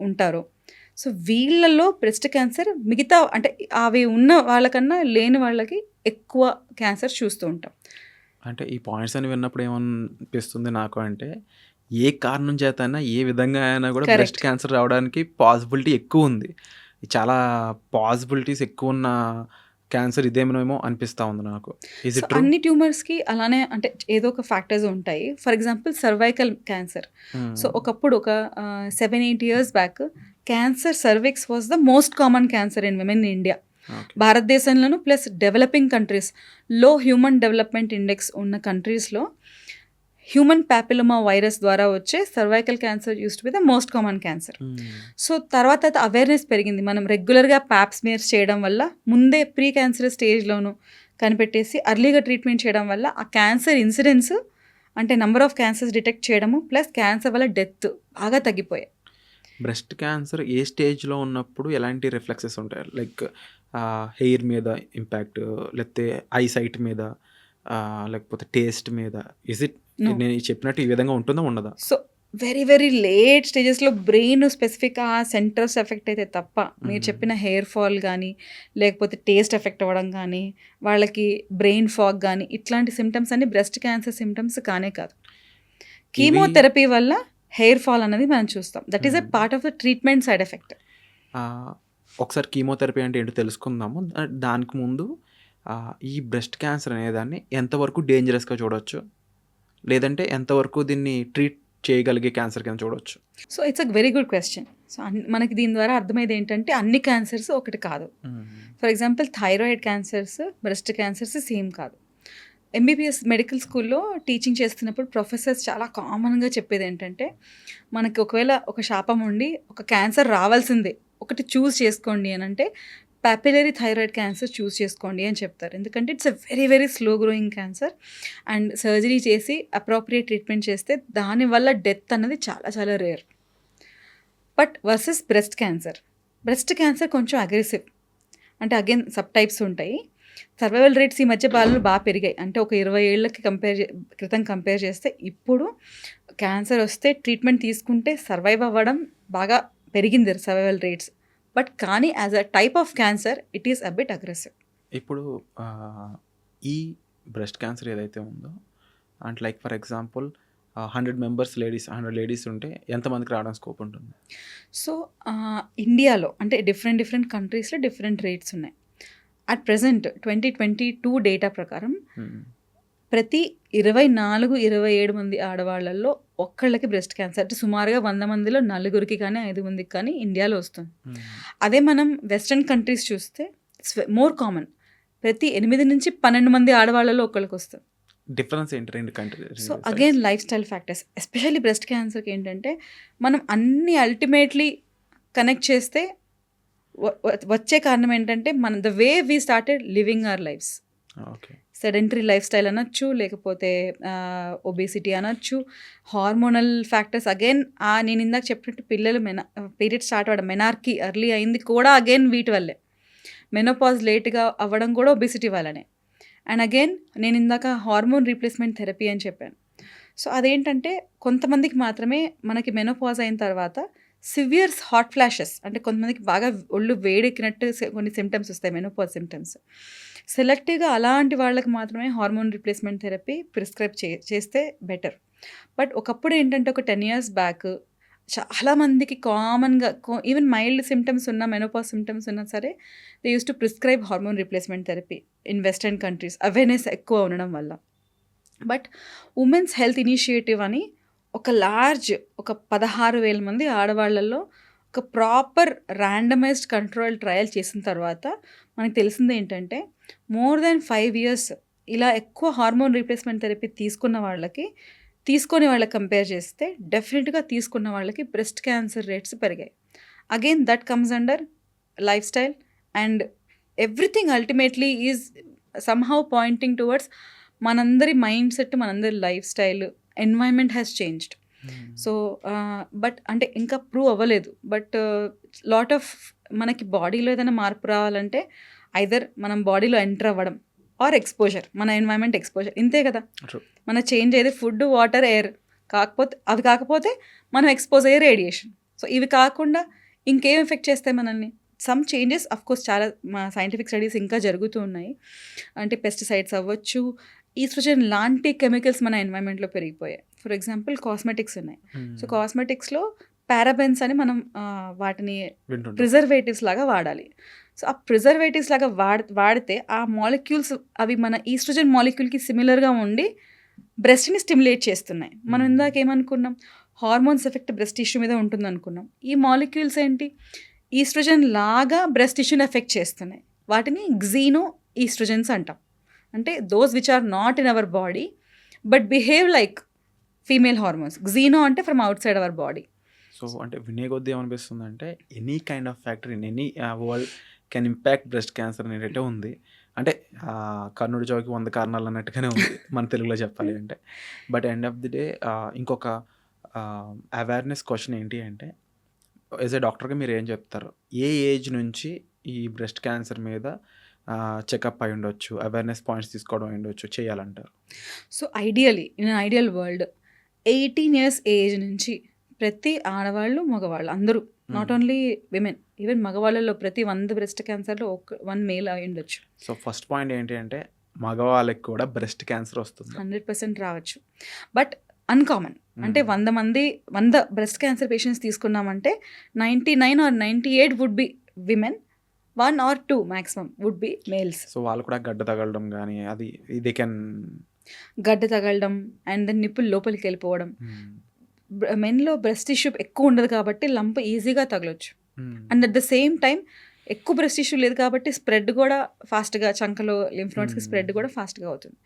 ఉంటారో, సో వీళ్ళల్లో బ్రెస్ట్ క్యాన్సర్ మిగతా అంటే అవి ఉన్న వాళ్ళకన్నా లేని వాళ్ళకి ఎక్కువ క్యాన్సర్ చూస్తూ ఉంటాం. అంటే ఈ పాయింట్స్ అని విన్నప్పుడు ఏమనిపిస్తుంది నాకు అంటే, ఏ కారణం చేత అయినా ఏ విధంగా అయినా కూడా బ్రెస్ట్ క్యాన్సర్ రావడానికి పాసిబిలిటీ ఎక్కువ ఉంది. చాలా పాసిబిలిటీస్ ఎక్కువ ఉన్న క్యాన్సర్ ఇదేమో అనిపిస్తూ ఉంది నాకు. అన్ని ట్యూమర్స్కి అలానే అంటే ఏదో ఒక ఫ్యాక్టర్స్ ఉంటాయి. For example cervical cancer. So ఒకప్పుడు ఒక 7-8 years back cancer cervix was the most common cancer in women in India. Okay. భారతదేశంలోను ప్లస్ డెవలపింగ్ కంట్రీస్, లో హ్యూమన్ డెవలప్మెంట్ ఇండెక్స్ ఉన్న కంట్రీస్లో హ్యూమన్ ప్యాపిలోమా వైరస్ ద్వారా వచ్చే cervical cancer used to be the most common cancer. So తర్వాత awareness పెరిగింది. మనం రెగ్యులర్గా ప్యాప్ స్మియర్స్ చేయడం వల్ల ముందే ప్రీ క్యాన్సర్ స్టేజ్లోను కనిపెట్టేసి అర్లీగా ట్రీట్మెంట్ చేయడం వల్ల ఆ క్యాన్సర్ ఇన్సిడెన్స్ అంటే నెంబర్ ఆఫ్ క్యాన్సర్స్ డిటెక్ట్ చేయడము ప్లస్ క్యాన్సర్ వల్ల డెత్ బాగా తగ్గిపోయాయి. బ్రెస్ట్ క్యాన్సర్ ఏ స్టేజ్లో ఉన్నప్పుడు ఎలాంటి రిఫ్లెక్సెస్ ఉంటాయి? లైక్ హెయిర్ మీద ఇంపాక్ట్, లేకపోతే ఐ సైట్ మీద, లేకపోతే టేస్ట్ మీద? Is it No. నేను చెప్పినట్టు ఈ విధంగా ఉంటుందా ఉండదా? సో వెరీ వెరీ లేట్ స్టేజెస్లో బ్రెయిన్ స్పెసిఫిక్ ఆ సెంటర్స్ ఎఫెక్ట్ అయితే తప్ప మీరు చెప్పిన హెయిర్ ఫాల్ కానీ లేకపోతే టేస్ట్ ఎఫెక్ట్ అవ్వడం కానీ వాళ్ళకి బ్రెయిన్ ఫాగ్ కానీ ఇట్లాంటి సిమ్టమ్స్ అన్ని బ్రెస్ట్ క్యాన్సర్ సిమ్టమ్స్ కానే కాదు. కీమోథెరపీ వల్ల హెయిర్ ఫాల్ అనేది మనం చూస్తాం. That is a part of the treatment side effect. ఒకసారి కీమోథెరపీ అంటే ఏంటో తెలుసుకుందాము. దానికి ముందు ఈ బ్రెస్ట్ క్యాన్సర్ అనేదాన్ని ఎంతవరకు డేంజరస్గా చూడవచ్చు, లేదంటే ఎంతవరకు దీన్ని ట్రీట్ చేయగలిగే క్యాన్సర్ కింద చూడవచ్చు? So it's a very good question. So మనకి దీని ద్వారా అర్థమైంది ఏంటంటే అన్ని క్యాన్సర్స్ ఒకటి కాదు. For example thyroid cancers, breast cancers same కాదు. ఎంబీబీఎస్ మెడికల్ స్కూల్లో టీచింగ్ చేస్తున్నప్పుడు ప్రొఫెసర్స్ చాలా కామన్గా చెప్పేది ఏంటంటే మనకి ఒకవేళ ఒక శాపం ఉండి ఒక క్యాన్సర్ రావాల్సిందే, ఒకటి చూస్ చేసుకోండి అని అంటే పాపిలరీ థైరాయిడ్ క్యాన్సర్ చూస్ చేసుకోండి అని చెప్తారు. ఎందుకంటే it's a very very slow growing cancer and surgery చేసి అప్రోప్రియేట్ ట్రీట్మెంట్ చేస్తే దానివల్ల డెత్ అన్నది చాలా చాలా rare. But versus breast cancer కొంచెం అగ్రెసివ్. అంటే అగైన్ సబ్ టైప్స్ ఉంటాయి. సర్వైవల్ రేట్స్ ఈ మధ్య బాలలో బాగా పెరిగాయి. అంటే ఒక 20 ఏళ్ళకి క్రితం కంపేర్ చేస్తే ఇప్పుడు క్యాన్సర్ వస్తే ట్రీట్మెంట్ తీసుకుంటే సర్వైవ్ అవ్వడం బాగా పెరిగింది సర్వైవల్ రేట్స్. బట్ కానీ as a type of cancer it is a bit aggressive. ఇప్పుడు ఈ బ్రెస్ట్ క్యాన్సర్ ఏదైతే ఉందో అంటే లైక్ ఫర్ ఎగ్జాంపుల్ 100 లేడీస్ ఉంటే ఎంతమందికి రావడం స్కోప్ ఉంటుంది? సో ఇండియాలో అంటే డిఫరెంట్ కంట్రీస్లో డిఫరెంట్ రేట్స్ ఉన్నాయి. అట్ ప్రెజెంట్ 2022 డేటా ప్రకారం ప్రతి 24-27 మంది ఆడవాళ్ళల్లో ఒక్కళ్ళకి బ్రెస్ట్ క్యాన్సర్, అంటే సుమారుగా 100 మందిలో 4 కానీ 5 మందికి కానీ ఇండియాలో వస్తుంది. అదే మనం వెస్ట్రన్ కంట్రీస్ చూస్తే ఇట్స్ మోర్ కామన్. ప్రతి 8 నుంచి 12 మంది ఆడవాళ్ళలో ఒక్కళ్ళకి వస్తుంది. డిఫరెన్స్ ఏంటి రెండు country? So again life style factors, especially breast క్యాన్సర్కి ఏంటంటే మనం అన్ని అల్టిమేట్లీ కనెక్ట్ చేస్తే వచ్చే కారణం ఏంటంటే మన the way we started living our lives. Okay. Sedentary lifestyle అనొచ్చు, లేకపోతే ఒబేసిటీ అనొచ్చు, హార్మోనల్ ఫ్యాక్టర్స్. అగైన్ నేను ఇందాక చెప్పినట్టు పిల్లలు పీరియడ్ స్టార్ట్ అవ్వడం, మెనార్కీ ఎర్లీ అయింది కూడా అగైన్ వీటి వల్లే. మెనోపాజ్ లేట్గా అవ్వడం కూడా ఒబేసిటీ వల్లనే. అండ్ అగైన్ నేను ఇందాక హార్మోన్ రీప్లేస్మెంట్ థెరపీ అని చెప్పాను. సో అదేంటంటే కొంతమందికి మాత్రమే మనకి మెనోపాజ్ అయిన తర్వాత సివియర్ హాట్ ఫ్లాషెస్, అంటే కొంతమందికి బాగా ఒళ్ళు వేడెక్కినట్టు కొన్ని సిమ్టమ్స్ వస్తాయి, మెనోపాజ్ సిమ్టమ్స్. సెలెక్టివ్గా అలాంటి వాళ్ళకి మాత్రమే హార్మోన్ రీప్లేస్మెంట్ థెరపీ ప్రిస్క్రైబ్ చేస్తే బెటర్. బట్ ఒకప్పుడు ఏంటంటే ఒక 10 years బ్యాక్ చాలామందికి కామన్గా ఈవెన్ మైల్డ్ సిమ్టమ్స్ ఉన్న మెనోపాజ్ సిమ్టమ్స్ ఉన్నా సరే they use to prescribe hormone replacement therapy in western countries, awareness ఎక్కువ ఉండడం వల్ల. బట్ ఉమెన్స్ హెల్త్ ఇనిషియేటివ్ అని ఒక 16,000 మంది ఆడవాళ్ళల్లో ఒక ప్రాపర్ ర్యాండమైజ్డ్ కంట్రోల్ ట్రయల్ చేసిన తర్వాత మనకు తెలిసింది ఏంటంటే మోర్ దెన్ 5 years ఇలా ఎక్కువ హార్మోన్ రీప్లేస్మెంట్ థెరపీ తీసుకున్న వాళ్ళకి తీసుకొని వాళ్ళకి కంపేర్ చేస్తే డెఫినెట్గా తీసుకున్న వాళ్ళకి బ్రెస్ట్ క్యాన్సర్ రేట్స్ పెరిగాయి. Again that comes under life style and everything ultimately is somehow Poynting towards మనందరి మైండ్ సెట్, మనందరి life style, environment has changed. So but అంటే ఇంకా ప్రూవ్ అవ్వలేదు. బట్ లాట్ ఆఫ్ మనకి బాడీలో ఏదైనా మార్పు రావాలంటే ఐదర్ మనం బాడీలో ఎంటర్ అవ్వడం ఆర్ ఎక్స్పోజర్, మన ఎన్వైర్న్మెంట్ ఎక్స్పోజర్, ఇంతే కదా. మన చేంజ్ అయితే ఫుడ్, వాటర్, ఎయిర్ కాకపోతే మనం ఎక్స్పోజ్ అయ్యే రేడియేషన్. సో ఇవి కాకుండా ఇంకేం ఎఫెక్ట్ చేస్తాయి మనల్ని? సమ్ చేంజెస్ అఫ్కోర్స్ చాలా సైంటిఫిక్ స్టడీస్ ఇంకా జరుగుతూ ఉన్నాయి. అంటే పెస్టిసైడ్స్ అవ్వచ్చు, ఈస్ట్రోజన్ లాంటి కెమికల్స్ మన ఎన్వైర్న్మెంట్లో పెరిగిపోయాయి. ఫర్ ఎగ్జాంపుల్ కాస్మెటిక్స్ ఉన్నాయి. సో కాస్మెటిక్స్లో పారాబెన్స్ అని మనం వాటిని ప్రిజర్వేటివ్స్ లాగా వాడాలి. సో ఆ ప్రిజర్వేటివ్స్ లాగా వాడితే ఆ మాలిక్యూల్స్ అవి మన ఈస్ట్రోజన్ మాలిక్యూల్కి సిమిలర్గా ఉండి బ్రెస్ట్ని స్టిమ్యులేట్ చేస్తున్నాయి. మనం ఇందాక ఏమనుకున్నాం, హార్మోన్స్ ఎఫెక్ట్ బ్రెస్ట్ టిష్యూ మీద ఉంటుంది అనుకున్నాం. ఈ మాలిక్యూల్స్ ఏంటి, ఈస్ట్రోజన్ లాగా బ్రెస్ట్ టిష్యూని ఎఫెక్ట్ చేస్తున్నాయి. వాటిని గ్జీనో ఈస్ట్రోజెన్స్ అంటాం. అంటే those which are not in our body but behave like female hormones. Xeno అంటే from outside our body. So అంటే వినే కొద్దీ ఏమనిపిస్తుంది అంటే any kind of factor in any world can impact breast cancer అనేటట్టే ఉంది. అంటే కర్ణుడి చావుకి 100 కారణాలు అన్నట్టుగానే ఉంది మన తెలుగులో చెప్పాలి అంటే. But end of the day ఇంకొక అవేర్నెస్ క్వశ్చన్ ఏంటి అంటే, యాజ్ ఏ డాక్టర్గా మీరు ఏం చెప్తారు? ఏ ఏజ్ నుంచి ఈ బ్రెస్ట్ క్యాన్సర్ మీద చెకప్ అయి ఉండొచ్చు, అవేర్నెస్ పాయింట్స్ తీసుకోవడం అయి ఉండొచ్చు చేయాలంటారు? So ideally in ideal world 18 years age నుంచి ప్రతి ఆడవాళ్ళు మగవాళ్ళు అందరూ, నాట్ ఓన్లీ విమెన్, ఈవెన్ మగవాళ్ళలో ప్రతి 100 బ్రెస్ట్ క్యాన్సర్లో 1 మేల్ అయి ఉండొచ్చు. సో ఫస్ట్ పాయింట్ ఏంటి అంటే మగవాళ్ళకి కూడా బ్రెస్ట్ క్యాన్సర్ వస్తుంది. 100% రావచ్చు, బట్ అన్కామన్. అంటే 100 బ్రెస్ట్ క్యాన్సర్ పేషెంట్స్ తీసుకున్నామంటే 99 or 98 would be women, 1 or 2 maximum would be males. So వాళ్ళు కూడా గడ్డ తగలడం కానీ అది దే కెన్ గడ్డ తగలడం అండ్ దెన్ నిప్పులు లోపలికి వెళ్ళిపోవడం. మెన్లో బ్రెస్ట్ టిష్యూ ఎక్కువ ఉండదు కాబట్టి లంప్ ఈజీగా తగలొచ్చు. And at the same time ఎక్కువ బ్రెస్ట్ టిష్యూ లేదు కాబట్టి స్ప్రెడ్ కూడా ఫాస్ట్గా, చంకలో లింఫ్ నోడ్స్కి స్ప్రెడ్ కూడా ఫాస్ట్గా అవుతుంది.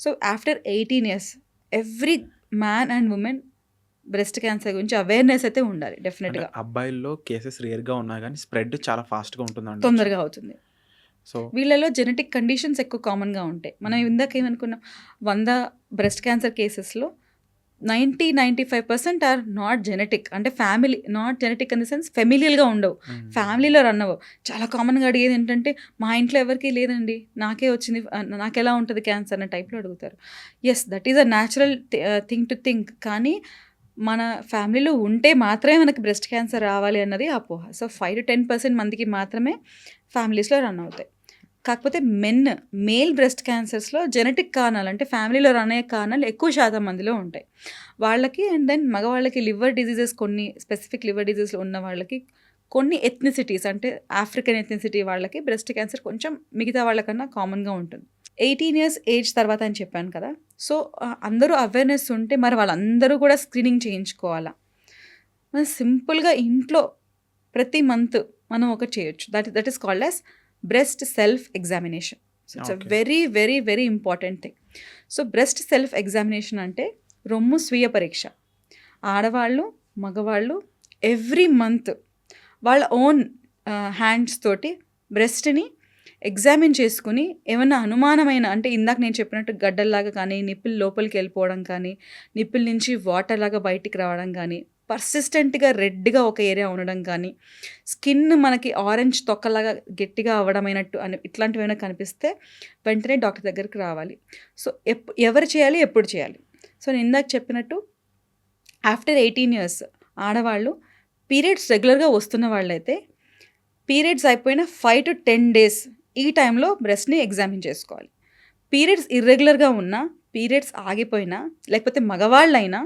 So after 18 years every man and women breast cancer గురించి అవేర్నెస్ అయితే ఉండాలి డెఫినెట్గా. అబ్బాయిల్లో కేసెస్ రేర్గా ఉన్నా కానీ స్ప్రెడ్ చాలా ఫాస్ట్గా ఉంటుంది, తొందరగా అవుతుంది. సో వీళ్ళలో జెనెటిక్ కండిషన్స్ ఎక్కువ కామన్గా ఉంటాయి. మనం ఇందాక ఏమనుకున్నాం, 100 బ్రెస్ట్ క్యాన్సర్ కేసెస్లో 90-95% ఆర్ నాట్ జెనెటిక్. అంటే family not genetic in the sense ఫెమిలియల్గా ఉండవు, ఫ్యామిలీలో రన్ అవ్వవు. చాలా కామన్గా అడిగేది ఏంటంటే మా ఇంట్లో ఎవరికి లేదండి, నాకే వచ్చింది, నాకు ఎలా ఉంటుంది క్యాన్సర్ అనే టైప్లో అడుగుతారు. Yes, that is a natural thing to think. కానీ మన ఫ్యామిలీలో ఉంటే మాత్రమే మనకి బ్రెస్ట్ క్యాన్సర్ రావాలి అన్నది అపోహ. సో 5-10% మందికి మాత్రమే ఫ్యామిలీస్లో రన్ అవుతాయి. కాకపోతే మేల్ బ్రెస్ట్ క్యాన్సర్స్లో జెనెటిక్ కారణాలు, అంటే ఫ్యామిలీలో రన్ అయ్యే కారణాలు ఎక్కువ శాతం మందిలో ఉంటాయి వాళ్ళకి. అండ్ దెన్ మగవాళ్ళకి లివర్ డిజీజెస్, కొన్ని స్పెసిఫిక్ లివర్ డిజీజెస్ ఉన్న వాళ్ళకి, కొన్ని ఎథ్నిసిటీస్ అంటే ఆఫ్రికన్ ఎథ్నిసిటీ వాళ్ళకి బ్రెస్ట్ క్యాన్సర్ కొంచెం మిగతా వాళ్ళకన్నా కామన్గా ఉంటుంది. 18 years ఏజ్ తర్వాత అని చెప్పాను కదా. సో అందరూ అవేర్నెస్ ఉంటే మరి వాళ్ళందరూ కూడా స్క్రీనింగ్ చేయించుకోవాలా? మనం సింపుల్గా ఇంట్లో ప్రతి మంత్ మనం ఒకటి చేయొచ్చు. That is called as breast self examination. So it's a very very very important thing. So breast self examination అంటే రొమ్ము స్వీయ పరీక్ష. ఆడవాళ్ళు మగవాళ్ళు ఎవ్రీ మంత్ వాళ్ళ ఓన్ హ్యాండ్స్ తోటి బ్రెస్ట్ని ఎగ్జామిన్ చేసుకుని ఏమన్నా అనుమానమైన, అంటే ఇందాక నేను చెప్పినట్టు గడ్డల్లాగా కానీ, నిప్పులు లోపలికి వెళ్ళిపోవడం కానీ, నిప్పుల నుంచి వాటర్ లాగా బయటికి రావడం కానీ, పర్సిస్టెంట్గా రెడ్గా ఒక ఏరియా ఉండడం కానీ, స్కిన్ మనకి ఆరెంజ్ తొక్కలాగా గట్టిగా అవ్వడమైనట్టు అని ఇట్లాంటివైనా కనిపిస్తే వెంటనే డాక్టర్ దగ్గరికి రావాలి. సో ఎవరు చేయాలి, ఎప్పుడు చేయాలి? సో నేను ఇందాక చెప్పినట్టు ఆఫ్టర్ 18 years ఆడవాళ్ళు పీరియడ్స్ రెగ్యులర్గా వస్తున్న వాళ్ళైతే పీరియడ్స్ అయిపోయిన 5 to 10 days ఈ టైంలో బ్రెస్ట్ని ఎగ్జామిన్ చేసుకోవాలి. పీరియడ్స్ ఇర్రెగ్యులర్గా ఉన్నా, పీరియడ్స్ ఆగిపోయినా, లేకపోతే మగవాళ్ళైనా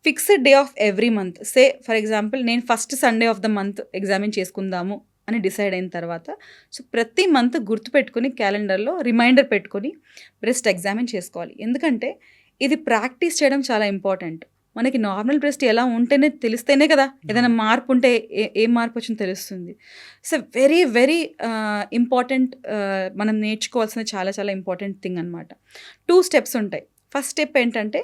fixed day of every month, say for example నేను first Sunday of the month examine చేసుకుందాము అని డిసైడ్ అయిన తర్వాత, సో ప్రతి మంత్ గుర్తుపెట్టుకుని క్యాలెండర్లో రిమైండర్ పెట్టుకొని బ్రెస్ట్ ఎగ్జామిన్ చేసుకోవాలి. ఎందుకంటే ఇది ప్రాక్టీస్ చేయడం చాలా ఇంపార్టెంట్. మనకి నార్మల్ బ్రెస్ట్ ఎలా ఉంటేనే తెలిస్తేనే కదా ఏదైనా మార్పు ఉంటే ఏం మార్పు వచ్చిందో తెలుస్తుంది. సో వెరీ వెరీ ఇంపార్టెంట్, మనం నేర్చుకోవాల్సిన చాలా చాలా ఇంపార్టెంట్ థింగ్ అనమాట. 2 steps ఉంటాయి. ఫస్ట్ స్టెప్ ఏంటంటే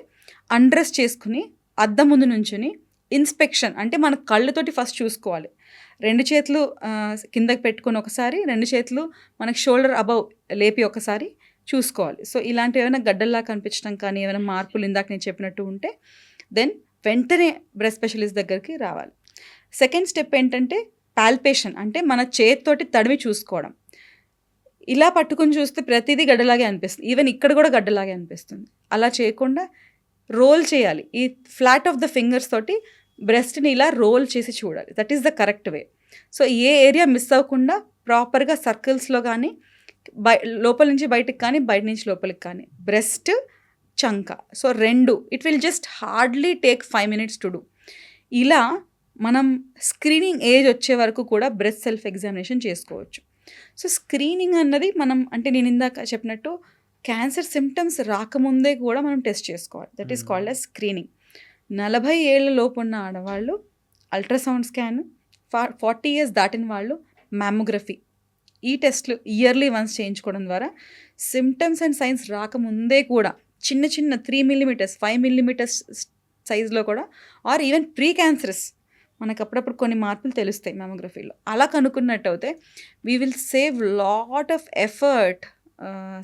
అండ్రెస్ చేసుకుని అద్దం ముందు నుంచుని ఇన్స్పెక్షన్, అంటే మన కళ్ళతోటి ఫస్ట్ చూసుకోవాలి. 2 చేతులు కిందకి పెట్టుకొని ఒకసారి, 2 చేతులు మనకి షోల్డర్ అబవ్ లేపి ఒకసారి చూసుకోవాలి. సో ఇలాంటివి ఏమైనా గడ్డల్లా కనిపించడం కానీ, ఏమైనా మార్పులు ఇందాక నేను చెప్పినట్టు ఉంటే దెన్ వెంటనే బ్రెస్ట్ స్పెషలిస్ట్ దగ్గరికి రావాలి. సెకండ్ స్టెప్ ఏంటంటే పాల్పేషన్, అంటే మన చేతితోటి తడివి చూసుకోవడం. ఇలా పట్టుకుని చూస్తే ప్రతిదీ గడ్డలాగే అనిపిస్తుంది, ఈవెన్ ఇక్కడ కూడా గడ్డలాగే అనిపిస్తుంది. అలా చేయకుండా రోల్ చేయాలి. ఈ ఫ్లాట్ ఆఫ్ ద ఫింగర్స్ తోటి బ్రెస్ట్ని ఇలా రోల్ చేసి చూడాలి. That is the correct way. So A area miss అవ్వకుండా ప్రాపర్గా సర్కిల్స్లో కానీ, లోపల నుంచి బయటకు కానీ, బయట నుంచి లోపలికి కానీ, బ్రెస్ట్ చంక, so 2, it will just hardly take 5 minutes to do. ఇలా మనం స్క్రీనింగ్ ఏజ్ వచ్చే వరకు కూడా బ్రెస్ట్ సెల్ఫ్ ఎగ్జామినేషన్ చేసుకోవచ్చు. సో స్క్రీనింగ్ అన్నది మనం, అంటే నేను ఇందాక చెప్పినట్టు క్యాన్సర్ సిమ్టమ్స్ రాకముందే కూడా మనం టెస్ట్ చేసుకోవాలి. That is called as screening. 40 ఏళ్ళ లోపు ఉన్న ఆడవాళ్ళు అల్ట్రాసౌండ్ స్కాన్, 40 years దాటిన వాళ్ళు మ్యామోగ్రఫీ, ఈ టెస్ట్లు ఇయర్లీ వన్స్ చేయించుకోవడం ద్వారా సిమ్టమ్స్ అండ్ సైన్స్ రాకముందే కూడా చిన్న చిన్న 3 మిల్లీమీటర్స్ 5 మిల్లీమీటర్స్ సైజ్లో కూడా ఆర్ ఈవెన్ ప్రీ క్యాన్సరస్ మనకు అప్పుడప్పుడు కొన్ని మార్పులు తెలుస్తాయి మ్యామోగ్రఫీలో. అలా కనుక్కున్నట్టు అయితే we will save lot of effort,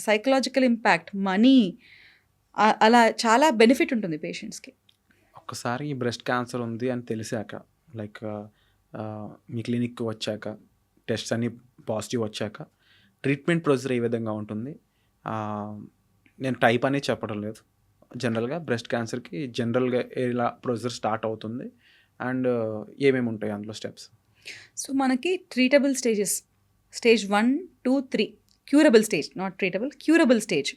psychological impact, money, అలా చాలా బెనిఫిట్ ఉంటుంది పేషెంట్స్కి. ఒక్కసారి ఈ బ్రెస్ట్ క్యాన్సర్ ఉంది అని తెలిసాక లైక్ మీ క్లినిక్ వచ్చాక టెస్ట్ అన్ని పాజిటివ్ వచ్చాక ట్రీట్మెంట్ ప్రొసీజర్ ఏ విధంగా ఉంటుంది? నేను టైప్ అనేది చెప్పడం లేదు, జనరల్గా బ్రెస్ట్ క్యాన్సర్కి జనరల్గా ఎలా ప్రొసీజర్ స్టార్ట్ అవుతుంది అండ్ ఏమేమి ఉంటాయి అందులో స్టెప్స్? సో మనకి treatable stages, stage 1, 2, 3, curable stage, not treatable, curable stage.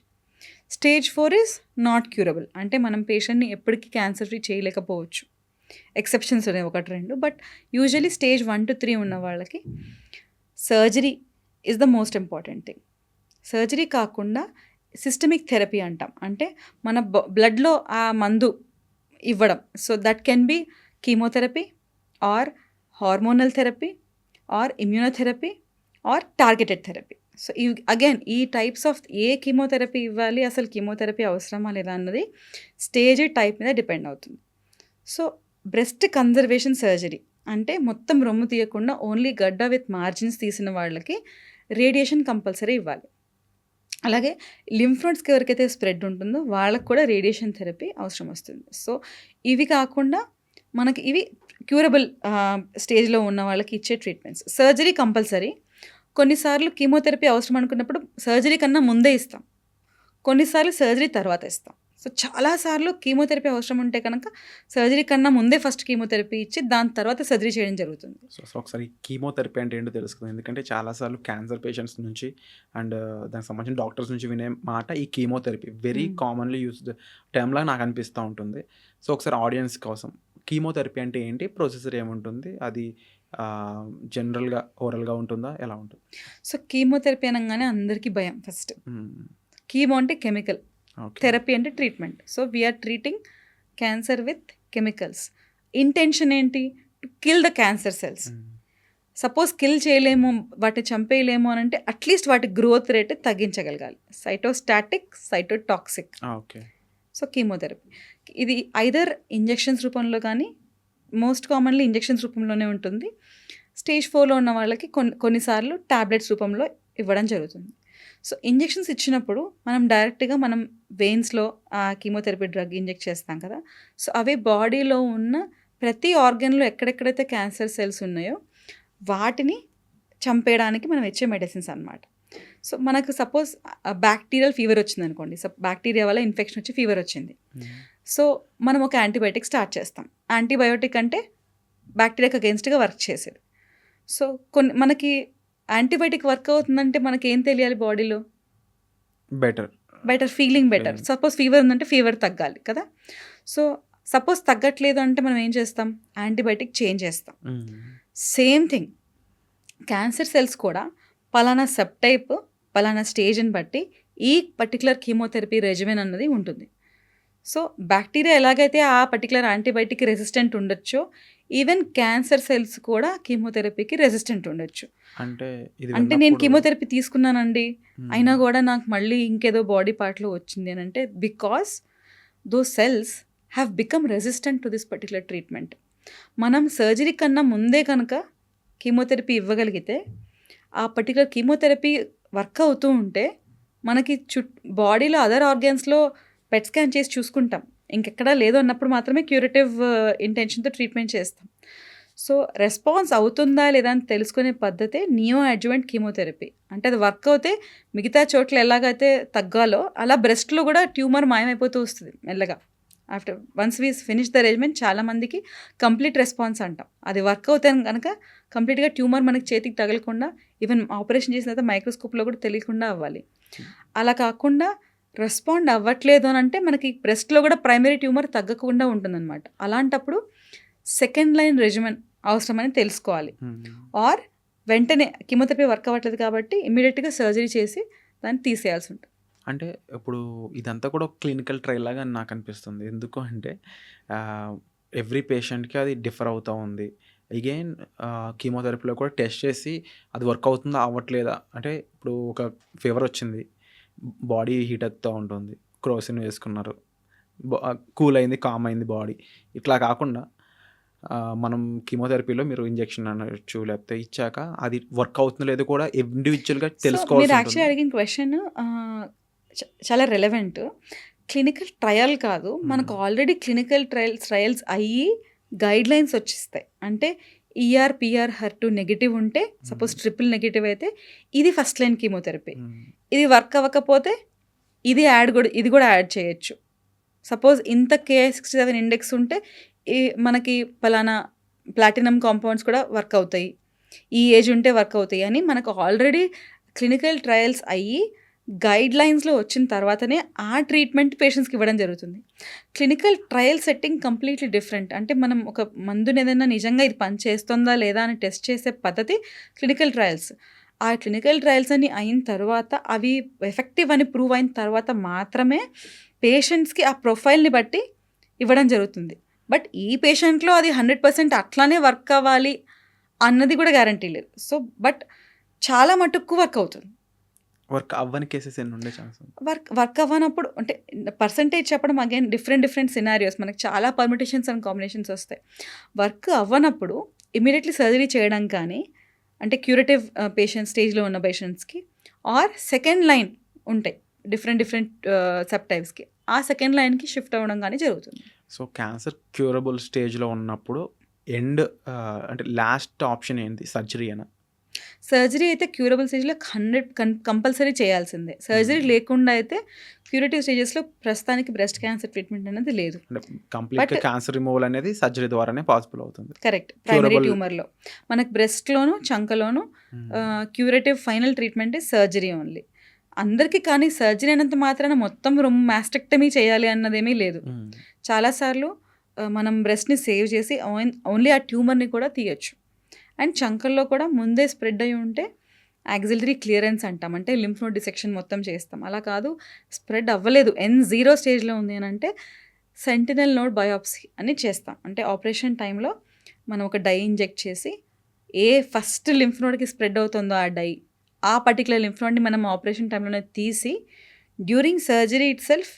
Stage 4 is not curable, అంటే మనం పేషెంట్ని ఎప్పటికీ క్యాన్సర్ ఫ్రీ చేయలేకపోవచ్చు. ఎక్సెప్షన్స్ ఉన్నాయి 1-2, బట్ యూజువలీ స్టేజ్ 1 to 3 ఉన్న వాళ్ళకి surgery is the most important thing. Surgery కాకుండా సిస్టమిక్ థెరపీ అంటాం, అంటే మన బ్లడ్లో ఆ మందు ఇవ్వడం. So that can be chemotherapy or hormonal therapy or immunotherapy or targeted therapy. So ఈ అగైన్ ఈ టైప్స్ ఆఫ్ ఏ కీమోథెరపీ ఇవ్వాలి, అసలు కీమోథెరపీ అవసరమా లేదా అన్నది స్టేజ్ టైప్ మీద డిపెండ్ అవుతుంది. సో బ్రెస్ట్ కన్జర్వేషన్ సర్జరీ అంటే మొత్తం రొమ్ము తీయకుండా ఓన్లీ గడ్డ విత్ మార్జిన్స్ తీసిన వాళ్ళకి రేడియేషన్ కంపల్సరీ ఇవ్వాలి. అలాగే లింఫ్ నోడ్స్కి ఎవరికైతే స్ప్రెడ్ ఉంటుందో వాళ్ళకి కూడా రేడియేషన్ థెరపీ అవసరం వస్తుంది. సో ఇవి కాకుండా మనకి ఇవి క్యూరబుల్ స్టేజ్లో ఉన్న వాళ్ళకి ఇచ్చే ట్రీట్మెంట్స్. Surgery compulsory. కొన్నిసార్లు కీమోథెరపీ అవసరం అనుకున్నప్పుడు సర్జరీ కన్నా ముందే ఇస్తాం, కొన్నిసార్లు సర్జరీ తర్వాత ఇస్తాం. సో చాలాసార్లు కీమోథెరపీ అవసరం ఉంటే కనుక సర్జరీ కన్నా ముందే ఫస్ట్ కీమోథెరపీ ఇచ్చి దాని తర్వాత సర్జరీ చేయడం జరుగుతుంది. సో ఒకసారి కీమోథెరపీ అంటే ఏంటో తెలుసుకుందాం, ఎందుకంటే చాలాసార్లు క్యాన్సర్ పేషెంట్స్ నుంచి అండ్ దానికి సంబంధించిన డాక్టర్స్ నుంచి వినే మాట ఈ కీమోథెరపీ వెరీ కామన్లీ యూస్డ్ టర్మ్లా నాకు అనిపిస్తూ ఉంటుంది. సో ఒకసారి ఆడియన్స్ కోసం కీమోథెరపీ అంటే ఏంటి, ప్రొసీజర్ ఏముంటుంది, అది జనరల్గా ఓరల్గా ఉంటుందా, ఎలా ఉంటుంది? సో కీమోథెరపీ అనగానే అందరికీ భయం. ఫస్ట్ కీమో అంటే కెమికల్, థెరపీ అంటే treatment. So we are treating cancer with chemicals. Intention ఏంటి? To kill the cancer cells. Suppose kill చేయలేము, వాటిని చంపేయలేము అని అంటే అట్లీస్ట్ వాటి గ్రోత్ రేట్ తగ్గించగలగాలి. Cytostatic, cytotoxic. Okay. So chemotherapy ఇది ఐదర్ ఇంజెక్షన్స్ రూపంలో కానీ, మోస్ట్ కామన్లీ ఇంజెక్షన్స్ రూపంలోనే ఉంటుంది. స్టేజ్ 4లో ఉన్న వాళ్ళకి కొన్నిసార్లు టాబ్లెట్స్ రూపంలో ఇవ్వడం జరుగుతుంది. సో ఇంజెక్షన్స్ ఇచ్చినప్పుడు మనం డైరెక్ట్గా మనం వెయిన్స్లో ఆ కీమోథెరపీ డ్రగ్ ఇంజెక్ట్ చేస్తాం కదా. సో అవి బాడీలో ఉన్న ప్రతి ఆర్గన్లో ఎక్కడెక్కడైతే క్యాన్సర్ సెల్స్ ఉన్నాయో వాటిని చంపేయడానికి మనం ఇచ్చే మెడిసిన్స్ అన్నమాట. సో మనకు సపోజ్ బ్యాక్టీరియల్ ఫీవర్ వచ్చింది అనుకోండి, సో బ్యాక్టీరియా వల్ల ఇన్ఫెక్షన్ వచ్చి ఫీవర్ వచ్చింది. సో మనం ఒక యాంటీబయాటిక్ స్టార్ట్ చేస్తాం. యాంటీబయోటిక్ అంటే బ్యాక్టీరియాకి అగెన్స్ట్గా వర్క్ చేసేది. సో మనకి యాంటీబయాటిక్ వర్క్ అవుతుందంటే మనకి ఏం తెలియాలి బాడీలో? Better feeling better. Suppose fever ఉందంటే ఫీవర్ తగ్గాలి కదా. సో సపోజ్ తగ్గట్లేదు అంటే మనం ఏం చేస్తాం? యాంటీబయాటిక్ చేంజ్ చేస్తాం. సేమ్ థింగ్ క్యాన్సర్ సెల్స్ కూడా పలానా సబ్ టైప్, పలానా స్టేజ్ని బట్టి ఈ పర్టికులర్ కీమోథెరపీ రెజిమెన్ అన్నది ఉంటుంది. సో బ్యాక్టీరియా ఎలాగైతే ఆ పర్టికులర్ యాంటీబయాటిక్కి రెసిస్టెంట్ ఉండొచ్చో, ఈవెన్ క్యాన్సర్ సెల్స్ కూడా కీమోథెరపీకి రెసిస్టెంట్ ఉండొచ్చు. అంటే నేను కీమోథెరపీ తీసుకున్నానండి, అయినా కూడా నాకు మళ్ళీ ఇంకేదో బాడీ పార్ట్లో వచ్చింది అని అంటే because those cells have become resistant to this particular treatment. మనం సర్జరీ కన్నా ముందే కనుక కీమోథెరపీ ఇవ్వగలిగితే ఆ పర్టికులర్ కీమోథెరపీ వర్క్ అవుతూ ఉంటే మనకి బాడీలో అదర్ ఆర్గాన్స్లో పెట్ స్కాన్ చేసి చూసుకుంటాం. ఇంకెక్కడా లేదు అన్నప్పుడు మాత్రమే క్యూరేటివ్ ఇంటెన్షన్తో ట్రీట్మెంట్ చేస్తాం. సో రెస్పాన్స్ అవుతుందా లేదా అని తెలుసుకునే పద్ధతే నియో అడ్జువెంట్ కీమోథెరపీ. అంటే అది వర్క్ అవుతే మిగతా చోట్ల ఎలాగైతే తగ్గాలో అలా బ్రెస్ట్లో కూడా ట్యూమర్ మాయమైపోతూ వస్తుంది మెల్లగా. After once we finish the regiment చాలామందికి కంప్లీట్ రెస్పాన్స్ అంటాం. అది వర్క్ అవుతే కనుక కంప్లీట్గా ట్యూమర్ మనకి చేతికి తగలకుండా, ఈవెన్ ఆపరేషన్ చేసిన తర్వాత మైక్రోస్కోప్లో కూడా తెలియకుండా అవ్వాలి. అలా కాకుండా రెస్పాండ్ అవ్వట్లేదు అని అంటే మనకి బ్రెస్ట్లో కూడా ప్రైమరీ ట్యూమర్ తగ్గకుండా ఉంటుందన్నమాట. అలాంటప్పుడు సెకండ్ లైన్ రెజిమెన్ అవసరమని తెలుసుకోవాలి. ఆర్ వెంటనే కీమోథెరపీ వర్క్ అవ్వట్లేదు కాబట్టి ఇమీడియట్గా సర్జరీ చేసి దాన్ని తీసేయాల్సి ఉంటుంది. అంటే ఇప్పుడు ఇదంతా కూడా ఒక క్లినికల్ ట్రయల్ లాగా నాకు అనిపిస్తుంది. ఎందుకు అంటే ఎవ్రీ పేషెంట్కి అది డిఫర్ అవుతూ ఉంది. అగైన్ కీమోథెరపీలో కూడా టెస్ట్ చేసి అది వర్క్ అవుతుందా అవ్వట్లేదా అంటే ఇప్పుడు ఒక ఫీవర్ వచ్చింది, బాడీ హీట్ అవుతూ ఉంటుంది, క్రోసిన్ వేసుకున్నారు, కూల్ అయింది, కామ్ అయింది బాడీ. ఇట్లా కాకుండా మనం కీమోథెరపీలో మీరు ఇంజెక్షన్ అనొచ్చు, లేకపోతే ఇచ్చాక అది వర్క్ అవుతుందో లేదో కూడా ఇండివిజువల్గా సో మీరు తెలుసుకోవాల్సి యాక్చువల్లీ ఉంటుంది. అడిగిన క్వశ్చన్ చాలా రెలవెంట్. క్లినికల్ ట్రయల్ కాదు, మనకు ఆల్రెడీ క్లినికల్ ట్రయల్స్ అయ్యి గైడ్ లైన్స్ వచ్చేస్తాయి. అంటే పిఆర్ హెర్2 నెగిటివ్ ఉంటే, సపోజ్ ట్రిపుల్ నెగిటివ్ అయితే ఇది ఫస్ట్ లైన్ కీమోథెరపీ. ఇది వర్క్ అవ్వకపోతే ఇది కూడా యాడ్ చేయొచ్చు. సపోజ్ ఇంత Ki-67 ఇండెక్స్ ఉంటే మనకి పలానా ప్లాటినం కాంపౌండ్స్ కూడా వర్క్ అవుతాయి, ఈ ఏజ్ ఉంటే వర్క్ అవుతాయి అని మనకు ఆల్రెడీ క్లినికల్ ట్రయల్స్ అయ్యి గైడ్ లైన్స్లో వచ్చిన తర్వాతనే ఆ ట్రీట్మెంట్ పేషెంట్స్కి ఇవ్వడం జరుగుతుంది. Clinical trial setting completely different. అంటే మనం ఒక మందుని ఏదైనా నిజంగా ఇది పని చేస్తుందా లేదా అని టెస్ట్ చేసే పద్ధతి క్లినికల్ ట్రయల్స్. ఆ క్లినికల్ ట్రయల్స్ అని అయిన తర్వాత అవి ఎఫెక్టివ్ అని ప్రూవ్ అయిన తర్వాత మాత్రమే పేషెంట్స్కి ఆ ప్రొఫైల్ని బట్టి ఇవ్వడం జరుగుతుంది. బట్ ఈ పేషెంట్లో అది 100% అట్లానే వర్క్ అవ్వాలి అన్నది కూడా గ్యారంటీ లేదు. సో బట్ చాలా మటుకు వర్క్ అవుతుంది. వర్క్ అవ్వని కేసెస్ ఎన్ని ఉండే ఛాన్స్ ఉంది? వర్క్ అవ్వనప్పుడు అంటే పర్సంటేజ్ చెప్పడం అగైన్ డిఫరెంట్ సినారియోస్, మనకి చాలా పర్మిటేషన్స్ అండ్ కాంబినేషన్స్ వస్తాయి. వర్క్ అవ్వనప్పుడు ఇమీడియట్లీ సర్జరీ చేయడం కానీ, అంటే క్యూరేటివ్ పేషెంట్ స్టేజ్లో ఉన్న పేషెంట్స్కి, ఆర్ సెకండ్ లైన్ ఉంటాయి డిఫరెంట్ సబ్ టైప్స్కి, ఆ సెకండ్ లైన్కి షిఫ్ట్ అవ్వడం కానీ జరుగుతుంది. సో క్యాన్సర్ క్యూరబుల్ స్టేజ్లో ఉన్నప్పుడు అంటే లాస్ట్ ఆప్షన్ ఏంటి, సర్జరీ అయినా? సర్జరీ అయితే క్యూరబుల్ స్టేజ్లో కంపల్సరీ చేయాల్సిందే. సర్జరీ లేకుండా అయితే క్యూరేటివ్ స్టేజెస్లో ప్రస్తుతానికి బ్రెస్ట్ క్యాన్సర్ ట్రీట్మెంట్ అనేది లేదు. అంటే కంప్లీట్గా క్యాన్సర్ రిమూవల్ అనేది సర్జరీ ద్వారానే పాసిబుల్ అవుతుంది. కరెక్ట్. ప్రైమరీ ట్యూమర్లో మనకు బ్రెస్ట్లోను చంకలోను curative final treatment surgery only. అందరికీ కానీ సర్జరీ అయినంత మాత్రాన మొత్తం మాస్టెక్టమీ చేయాలి అన్నదేమీ లేదు. చాలాసార్లు మనం బ్రెస్ట్ని సేవ్ చేసి ఓన్లీ ఆ ట్యూమర్ని కూడా తీయచ్చు. అండ్ చంకల్లో కూడా ముందే స్ప్రెడ్ అయి ఉంటే యాక్సిలరీ క్లియరెన్స్ అంటాం, అంటే లింఫ్ నోడ్ డిసెక్షన్ మొత్తం చేస్తాం. అలా కాదు, స్ప్రెడ్ అవ్వలేదు, N0 స్టేజ్లో ఉంది అని అంటే సెంటినల్ నోడ్ బయాప్సీ అని చేస్తాం. అంటే ఆపరేషన్ టైంలో మనం ఒక డై ఇంజెక్ట్ చేసి ఫస్ట్ లింఫ్ నోడ్కి స్ప్రెడ్ అవుతుందో ఆ పర్టికులర్ లింఫ్ నోడ్ని మనం ఆపరేషన్ టైంలోనే తీసి during surgery it self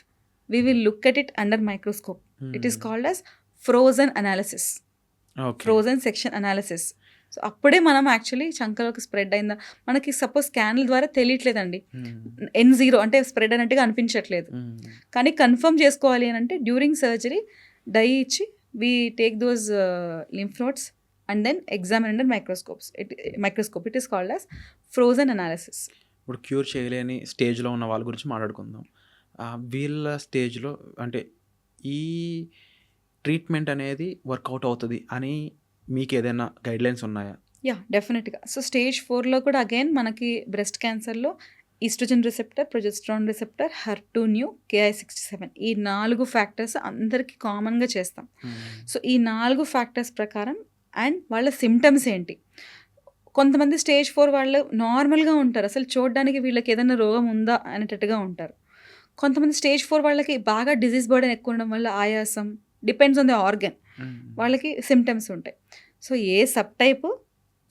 we will look at it under microscope. It is called as frozen analysis, frozen section analysis. So అప్పుడే మనం యాక్చువల్లీ చంకలోకి స్ప్రెడ్ అయిందా, మనకి సపోజ్ స్కాన్ల ద్వారా తెలియట్లేదండి, N0 అంటే స్ప్రెడ్ అయినట్టుగా అనిపించట్లేదు, కానీ కన్ఫర్మ్ చేసుకోవాలి అని అంటే డ్యూరింగ్ సర్జరీ డై ఇచ్చి we take those lymph nodes and then examine under microscope. It is called as frozen analysis. ఇప్పుడు క్యూర్ చేయలేని స్టేజ్లో ఉన్న వాళ్ళ గురించి మాట్లాడుకుందాం. వీళ్ళ స్టేజ్లో అంటే ఈ ట్రీట్మెంట్ అనేది వర్కౌట్ అవుతుంది అని మీకు ఏదైనా గైడ్లైన్స్ ఉన్నాయా? యా, డెఫినెట్గా. సో స్టేజ్ 4లో కూడా అగైన్ మనకి బ్రెస్ట్ క్యాన్సర్లో estrogen receptor, progesterone receptor, HER2 new, Ki-67 ఈ 4 ఫ్యాక్టర్స్ అందరికీ కామన్గా చేస్తాం. సో ఈ 4 ఫ్యాక్టర్స్ ప్రకారం అండ్ వాళ్ళ సిమ్టమ్స్ ఏంటి, కొంతమంది స్టేజ్ 4 వాళ్ళు నార్మల్గా ఉంటారు, అసలు చూడడానికి వీళ్ళకి ఏదైనా రోగం ఉందా అనేటట్టుగా ఉంటారు. కొంతమంది స్టేజ్ 4 వాళ్ళకి బాగా డిజీజ్ బర్డెన్ ఎక్కువ ఉండడం వల్ల ఆయాసం, డిపెండ్స్ ఆన్ ద ఆర్గన్, వాళ్ళకి సిమ్టమ్స్ ఉంటాయి. సో ఏ సబ్ టైపు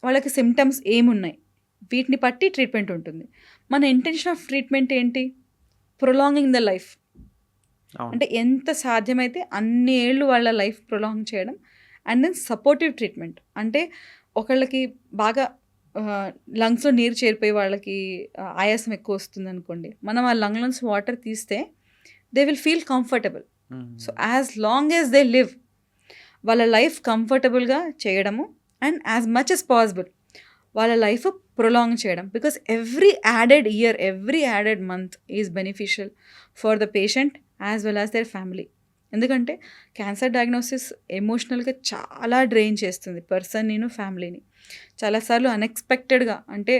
వాళ్ళకి సిమ్టమ్స్ ఏమున్నాయి వీటిని బట్టి ట్రీట్మెంట్ ఉంటుంది. మన ఇంటెన్షన్ ఆఫ్ ట్రీట్మెంట్ ఏంటి, ప్రొలాంగింగ్ ద లైఫ్, అంటే ఎంత సాధ్యమైతే అన్ని ఏళ్ళు వాళ్ళ లైఫ్ ప్రొలాంగ్ చేయడం. అండ్ దెన్ సపోర్టివ్ ట్రీట్మెంట్, అంటే ఒకళ్ళకి బాగా లంగ్స్లో నీరు చేరిపోయి వాళ్ళకి ఆయాసం ఎక్కువ వస్తుంది అనుకోండి, మనం ఆ లంగ్లోంచి వాటర్ తీస్తే they will feel comfortable. So as long as they live వాళ్ళ లైఫ్ కంఫర్టబుల్గా చేయడము and as much as possible వాళ్ళ లైఫ్ ప్రొలాంగ్ చేయడం. Because every added year, every added month is beneficial for the patient as well as their family. ఎందుకంటే cancer diagnosis ఎమోషనల్గా చాలా drain చేస్తుంది పర్సన్ని, ఫ్యామిలీని. చాలాసార్లు అన్ఎక్స్పెక్టెడ్గా, అంటే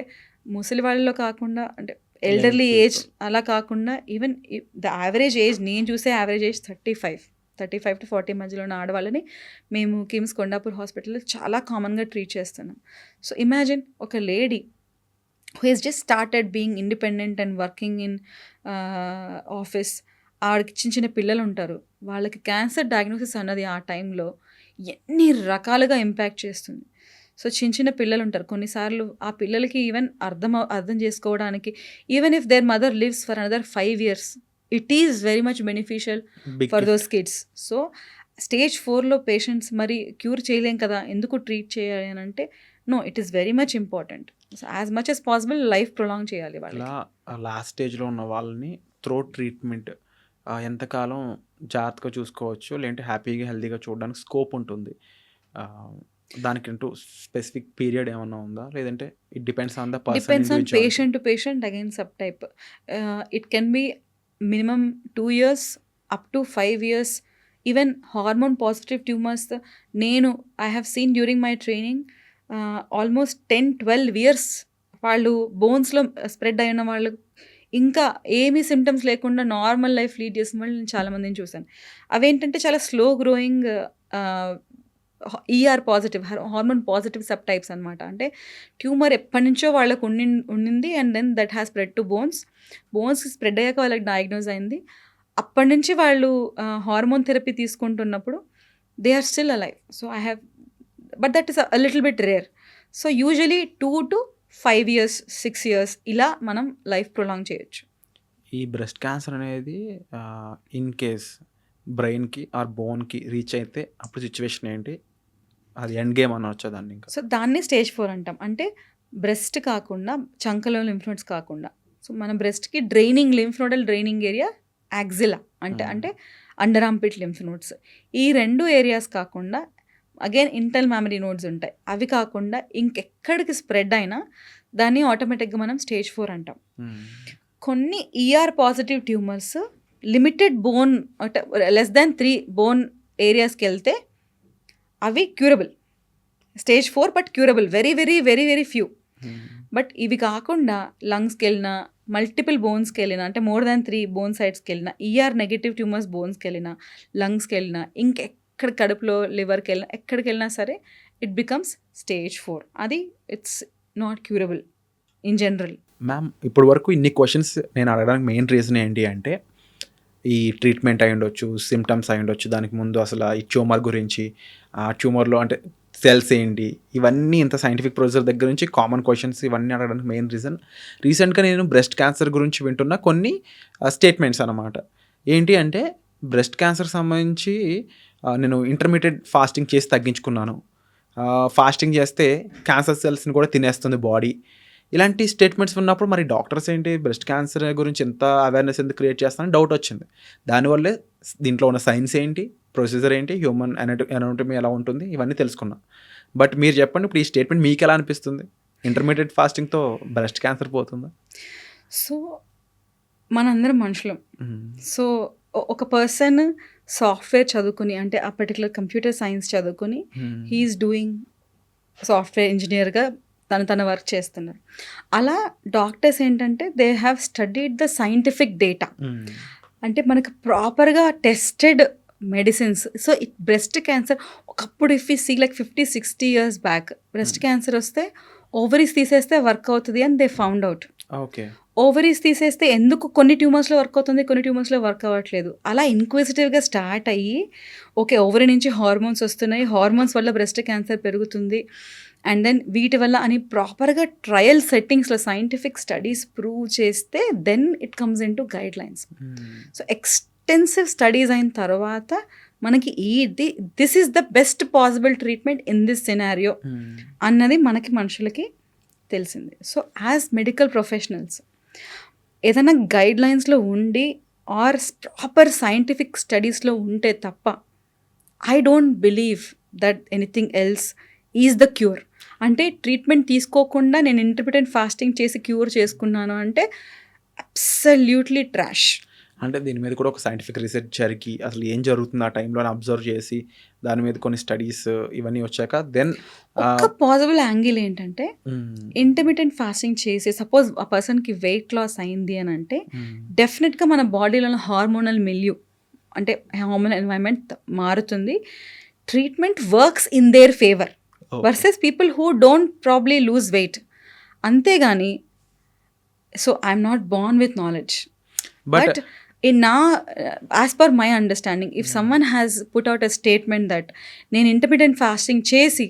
ముసలి వాళ్ళలో కాకుండా, అంటే ఎల్డర్లీ ఏజ్ అలా కాకుండా, ఈవెన్ ద యావరేజ్ ఏజ్, నేను చూసే యావరేజ్ ఏజ్ 35 to 40 మధ్యలో ఉన్న ఆడవాళ్ళని మేము కిమ్స్ కొండాపూర్ హాస్పిటల్లో చాలా కామన్గా ట్రీట్ చేస్తున్నాం. సో ఇమాజిన్ ఒక lady who is just started being independent and working in office, ఆవిడకి చిన్న పిల్లలు ఉంటారు, వాళ్ళకి క్యాన్సర్ డయాగ్నోసిస్ అన్నది ఆ టైంలో ఎన్ని రకాలుగా ఇంపాక్ట్ చేస్తుంది. సో చిన్న చిన్న పిల్లలు ఉంటారు, కొన్నిసార్లు ఆ పిల్లలకి ఈవెన్ అర్థం చేసుకోవడానికి, even if their mother lives for another 5 years, it is very much beneficial big for those kids. So stage 4లో పేషెంట్స్ మరి క్యూర్ చేయలేం కదా, ఎందుకు ట్రీట్ చేయాలి అని అంటే, no, it is very much important. As much as possible life prolong చేయాలి వాళ్ళకి. ఇలా లాస్ట్ స్టేజ్లో ఉన్న వాళ్ళని త్రోట్ ట్రీట్మెంట్ ఎంతకాలం జాగ్రత్తగా చూసుకోవచ్చు, లేదంటే హ్యాపీగా హెల్తీగా చూడడానికి స్కోప్ ఉంటుంది, దానికంటూ స్పెసిఫిక్ పీరియడ్ ఏమన్నా ఉందా, లేదంటే it depends on the depends on person? Patient to patient, again subtype. It can be minimum 2 years up to 5 years. Even hormone positive tumours నేను I have seen during my training almost 10-12 years వాళ్ళు బోన్స్లో spread అయిన వాళ్ళు ఇంకా ఏమీ symptoms లేకుండా normal life lead చేసిన వాళ్ళు నేను చాలామందిని చూశాను. అవేంటంటే చాలా slow growing ER positive, hormone positive sub types అనమాట. అంటే ట్యూమర్ ఎప్పటి నుంచో వాళ్ళకు ఉండింది and then that has spread to bones spread అయ్యాక వాళ్ళకి డయాగ్నోజ్ అయింది. అప్పటి నుంచి వాళ్ళు హార్మోన్ థెరపీ తీసుకుంటున్నప్పుడు they are still alive. So I have, but that is a little bit rare. So usually 2 to 5 years, 6 years ఇలా మనం లైఫ్ ప్రొలాంగ్ చేయొచ్చు. ఈ బ్రెస్ట్ క్యాన్సర్ అనేది ఇన్ కేస్ బ్రెయిన్కి ఆర్ బోన్కి రీచ్ అయితే అప్పుడు సిచ్యువేషన్ ఏంటి, అది ఎండ్ గేమ్ అనొచ్చా దాన్ని? ఇంకా సో దాన్ని స్టేజ్ 4 అంటాం. అంటే బ్రెస్ట్ కాకుండా చంకలో లింఫ్ నోడ్స్ కాకుండా, సో మన బ్రెస్ట్కి lymph nodal draining area axilla అంటే అండర్ ఆర్మ్-పిట్ లింఫ్ నోడ్స్, ఈ 2 ఏరియాస్ కాకుండా అగైన్ ఇంటర్నల్ మెమరీ నోడ్స్ ఉంటాయి, అవి కాకుండా ఇంకెక్కడికి స్ప్రెడ్ అయినా దాన్ని ఆటోమేటిక్గా మనం స్టేజ్ 4 అంటాం. కొన్ని ER positive tumours limited bone అంటే లెస్ దాన్ 3 బోన్ ఏరియాస్కి వెళ్తే అవి curable, stage 4 but curable, very very very very few. But ఇవి కాకుండా లంగ్స్కి వెళ్ళినా, మల్టిపుల్ బోన్స్కి వెళ్ళినా, అంటే మోర్ దాన్ 3 బోన్ సైడ్స్కి వెళ్ళినా, ఈఆర్ నెగటివ్ ట్యూమర్స్ బోన్స్కి వెళ్ళినా, లంగ్స్కి వెళ్ళినా, ఇంకెక్కడ కడుపులో లివర్కి వెళ్ళినా, ఎక్కడికి వెళ్ళినా సరే ఇట్ బికమ్స్ స్టేజ్ 4. అది it's not curable in general. Ma'am, ఇప్పటి వరకు ఇన్ని క్వశ్చన్స్ నేను అడగడానికి మెయిన్ రీజన్ ఏంటి అంటే, ఈ ట్రీట్మెంట్ అయి ఉండొచ్చు, సిమ్టమ్స్ అయి ఉండొచ్చు, దానికి ముందు అసలు ఈ ట్యూమర్ గురించి, ఆ ట్యూమర్లో అంటే సెల్స్ ఏంటి, ఇవన్నీ ఇంత సైంటిఫిక్ ప్రొసీజర్ దగ్గర నుంచి కామన్ క్వశ్చన్స్ ఇవన్నీ అడగడానికి మెయిన్ రీజన్. రీసెంట్గా నేను బ్రెస్ట్ క్యాన్సర్ గురించి వింటున్న కొన్ని స్టేట్మెంట్స్ అన్నమాట. ఏంటి అంటే, బ్రెస్ట్ క్యాన్సర్ సంబంధించి నేను ఇంటర్మీడియట్ ఫాస్టింగ్ చేసి తగ్గించుకున్నాను, ఫాస్టింగ్ చేస్తే క్యాన్సర్ సెల్స్ని కూడా తినేస్తుంది బాడీ, ఇలాంటి స్టేట్మెంట్స్ ఉన్నప్పుడు మరి డాక్టర్స్ ఏంటి బ్రెస్ట్ క్యాన్సర్ గురించి ఎంత అవేర్నెస్ ఎందుకు క్రియేట్ చేస్తారని డౌట్ వచ్చింది. దానివల్లే దీంట్లో ఉన్న సైన్స్ ఏంటి, ప్రొసీజర్ ఏంటి, హ్యూమన్ ఎనాటమీ ఎలా ఉంటుంది, ఇవన్నీ తెలుసుకున్నా. బట్ మీరు చెప్పండి, ఇప్పుడు ఈ స్టేట్మెంట్ మీకు ఎలా అనిపిస్తుంది? ఇంటర్మీడియట్ ఫాస్టింగ్తో బ్రెస్ట్ క్యాన్సర్ పోతుందా? సో మనందరం మనుషులం. సో ఒక పర్సన్ సాఫ్ట్వేర్ చదువుకుని, అంటే ఆ పర్టికులర్ కంప్యూటర్ సైన్స్ చదువుకుని హీఈస్ డూయింగ్ సాఫ్ట్వేర్ ఇంజనీర్గా తన వర్క్ చేస్తున్నారు. అలా డాక్టర్స్ ఏంటంటే they have studied the scientific data, అంటే మనకు ప్రాపర్గా tested medicines. So breast cancer ఒకప్పుడు if you see like 50-60 years back breast cancer వస్తే ఓవరీస్ తీసేస్తే వర్క్ అవుతుంది అని they found out. Okay, ovaries తీసేస్తే ఎందుకు కొన్ని ట్యూమర్స్లో వర్క్ అవుతుంది, కొన్ని ట్యూమర్స్లో వర్క్ అవ్వట్లేదు. అలా ఇన్క్విజిటివ్గా స్టార్ట్ అయ్యి, ఓకే ఓవరీ నుంచి హార్మోన్స్ వస్తున్నాయి, హార్మోన్స్ వల్ల బ్రెస్ట్ క్యాన్సర్ పెరుగుతుంది, అండ్ దెన్ వీటి వల్ల అని ప్రాపర్గా ట్రయల్ సెట్టింగ్స్లో సైంటిఫిక్ స్టడీస్ ప్రూవ్ చేస్తే then it comes into guidelines. So extensive studies అయిన తర్వాత మనకి this is the best possible treatment in this scenario అన్నది మనకి మనుషులకి తెలిసింది. సో యాజ్ మెడికల్ ప్రొఫెషనల్స్ ఏదైనా గైడ్ లైన్స్లో ఉండి ఆర్ ప్రాపర్ సైంటిఫిక్ స్టడీస్లో ఉంటే తప్ప I don't believe that anything else is the cure. అంటే ట్రీట్మెంట్ తీసుకోకుండా నేను ఇంటర్మిటెంట్ ఫాస్టింగ్ చేసి క్యూర్ చేసుకున్నాను అంటే అబ్సల్యూట్లీ ట్రాష్. అంటే దీని మీద కూడా ఒక సైంటిఫిక్ రీసెర్చ్ జరిగి అసలు ఏం జరుగుతుంది ఆ టైంలో అబ్జర్వ్ చేసి దాని మీద కొన్ని స్టడీస్ ఇవన్నీ వచ్చాక దెన్ ఒక పాసిబుల్ యాంగిల్ ఏంటంటే, ఇంటర్మిటెంట్ ఫాస్టింగ్ చేసి సపోజ్ ఆ పర్సన్కి వెయిట్ లాస్ అయింది అని అంటే డెఫినెట్గా మన బాడీలో హార్మోనల్ మిల్యూ అంటే హార్మోనల్ ఎన్వైరన్మెంట్ మారుతుంది, treatment works in their favour versus people who don't probably lose weight. అంతేగాని so I'm not born with knowledge, but as per my understanding, if someone has put out a statement that నేను intermediate fasting చేసి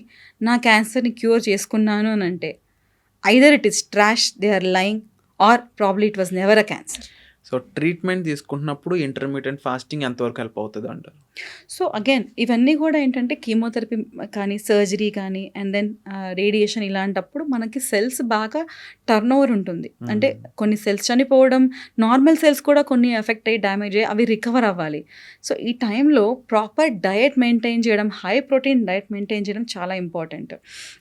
నా క్యాన్సర్ని cure చేసుకున్నాను అని అంటే, either it is trash, they are lying, or probably it was never a cancer. So treatment తీసుకుంటున్నప్పుడు intermediate fasting ఎంతవరకు help అవుతుంది అంటారు? సో అగైన్ ఇవన్నీ కూడా ఏంటంటే కీమోథెరపీ కానీ, సర్జరీ కానీ, అండ్ దెన్ రేడియేషన్, ఇలాంటప్పుడు మనకి సెల్స్ బాగా టర్న్ ఓవర్ ఉంటుంది. అంటే కొన్ని సెల్స్ చనిపోవడం, నార్మల్ సెల్స్ కూడా కొన్ని ఎఫెక్ట్ అయ్యి డ్యామేజ్ అయ్యి అవి రికవర్ అవ్వాలి. సో ఈ టైంలో ప్రాపర్ డయట్ మెయింటైన్ చేయడం, హై ప్రోటీన్ డయట్ మెయింటైన్ చేయడం చాలా ఇంపార్టెంట్.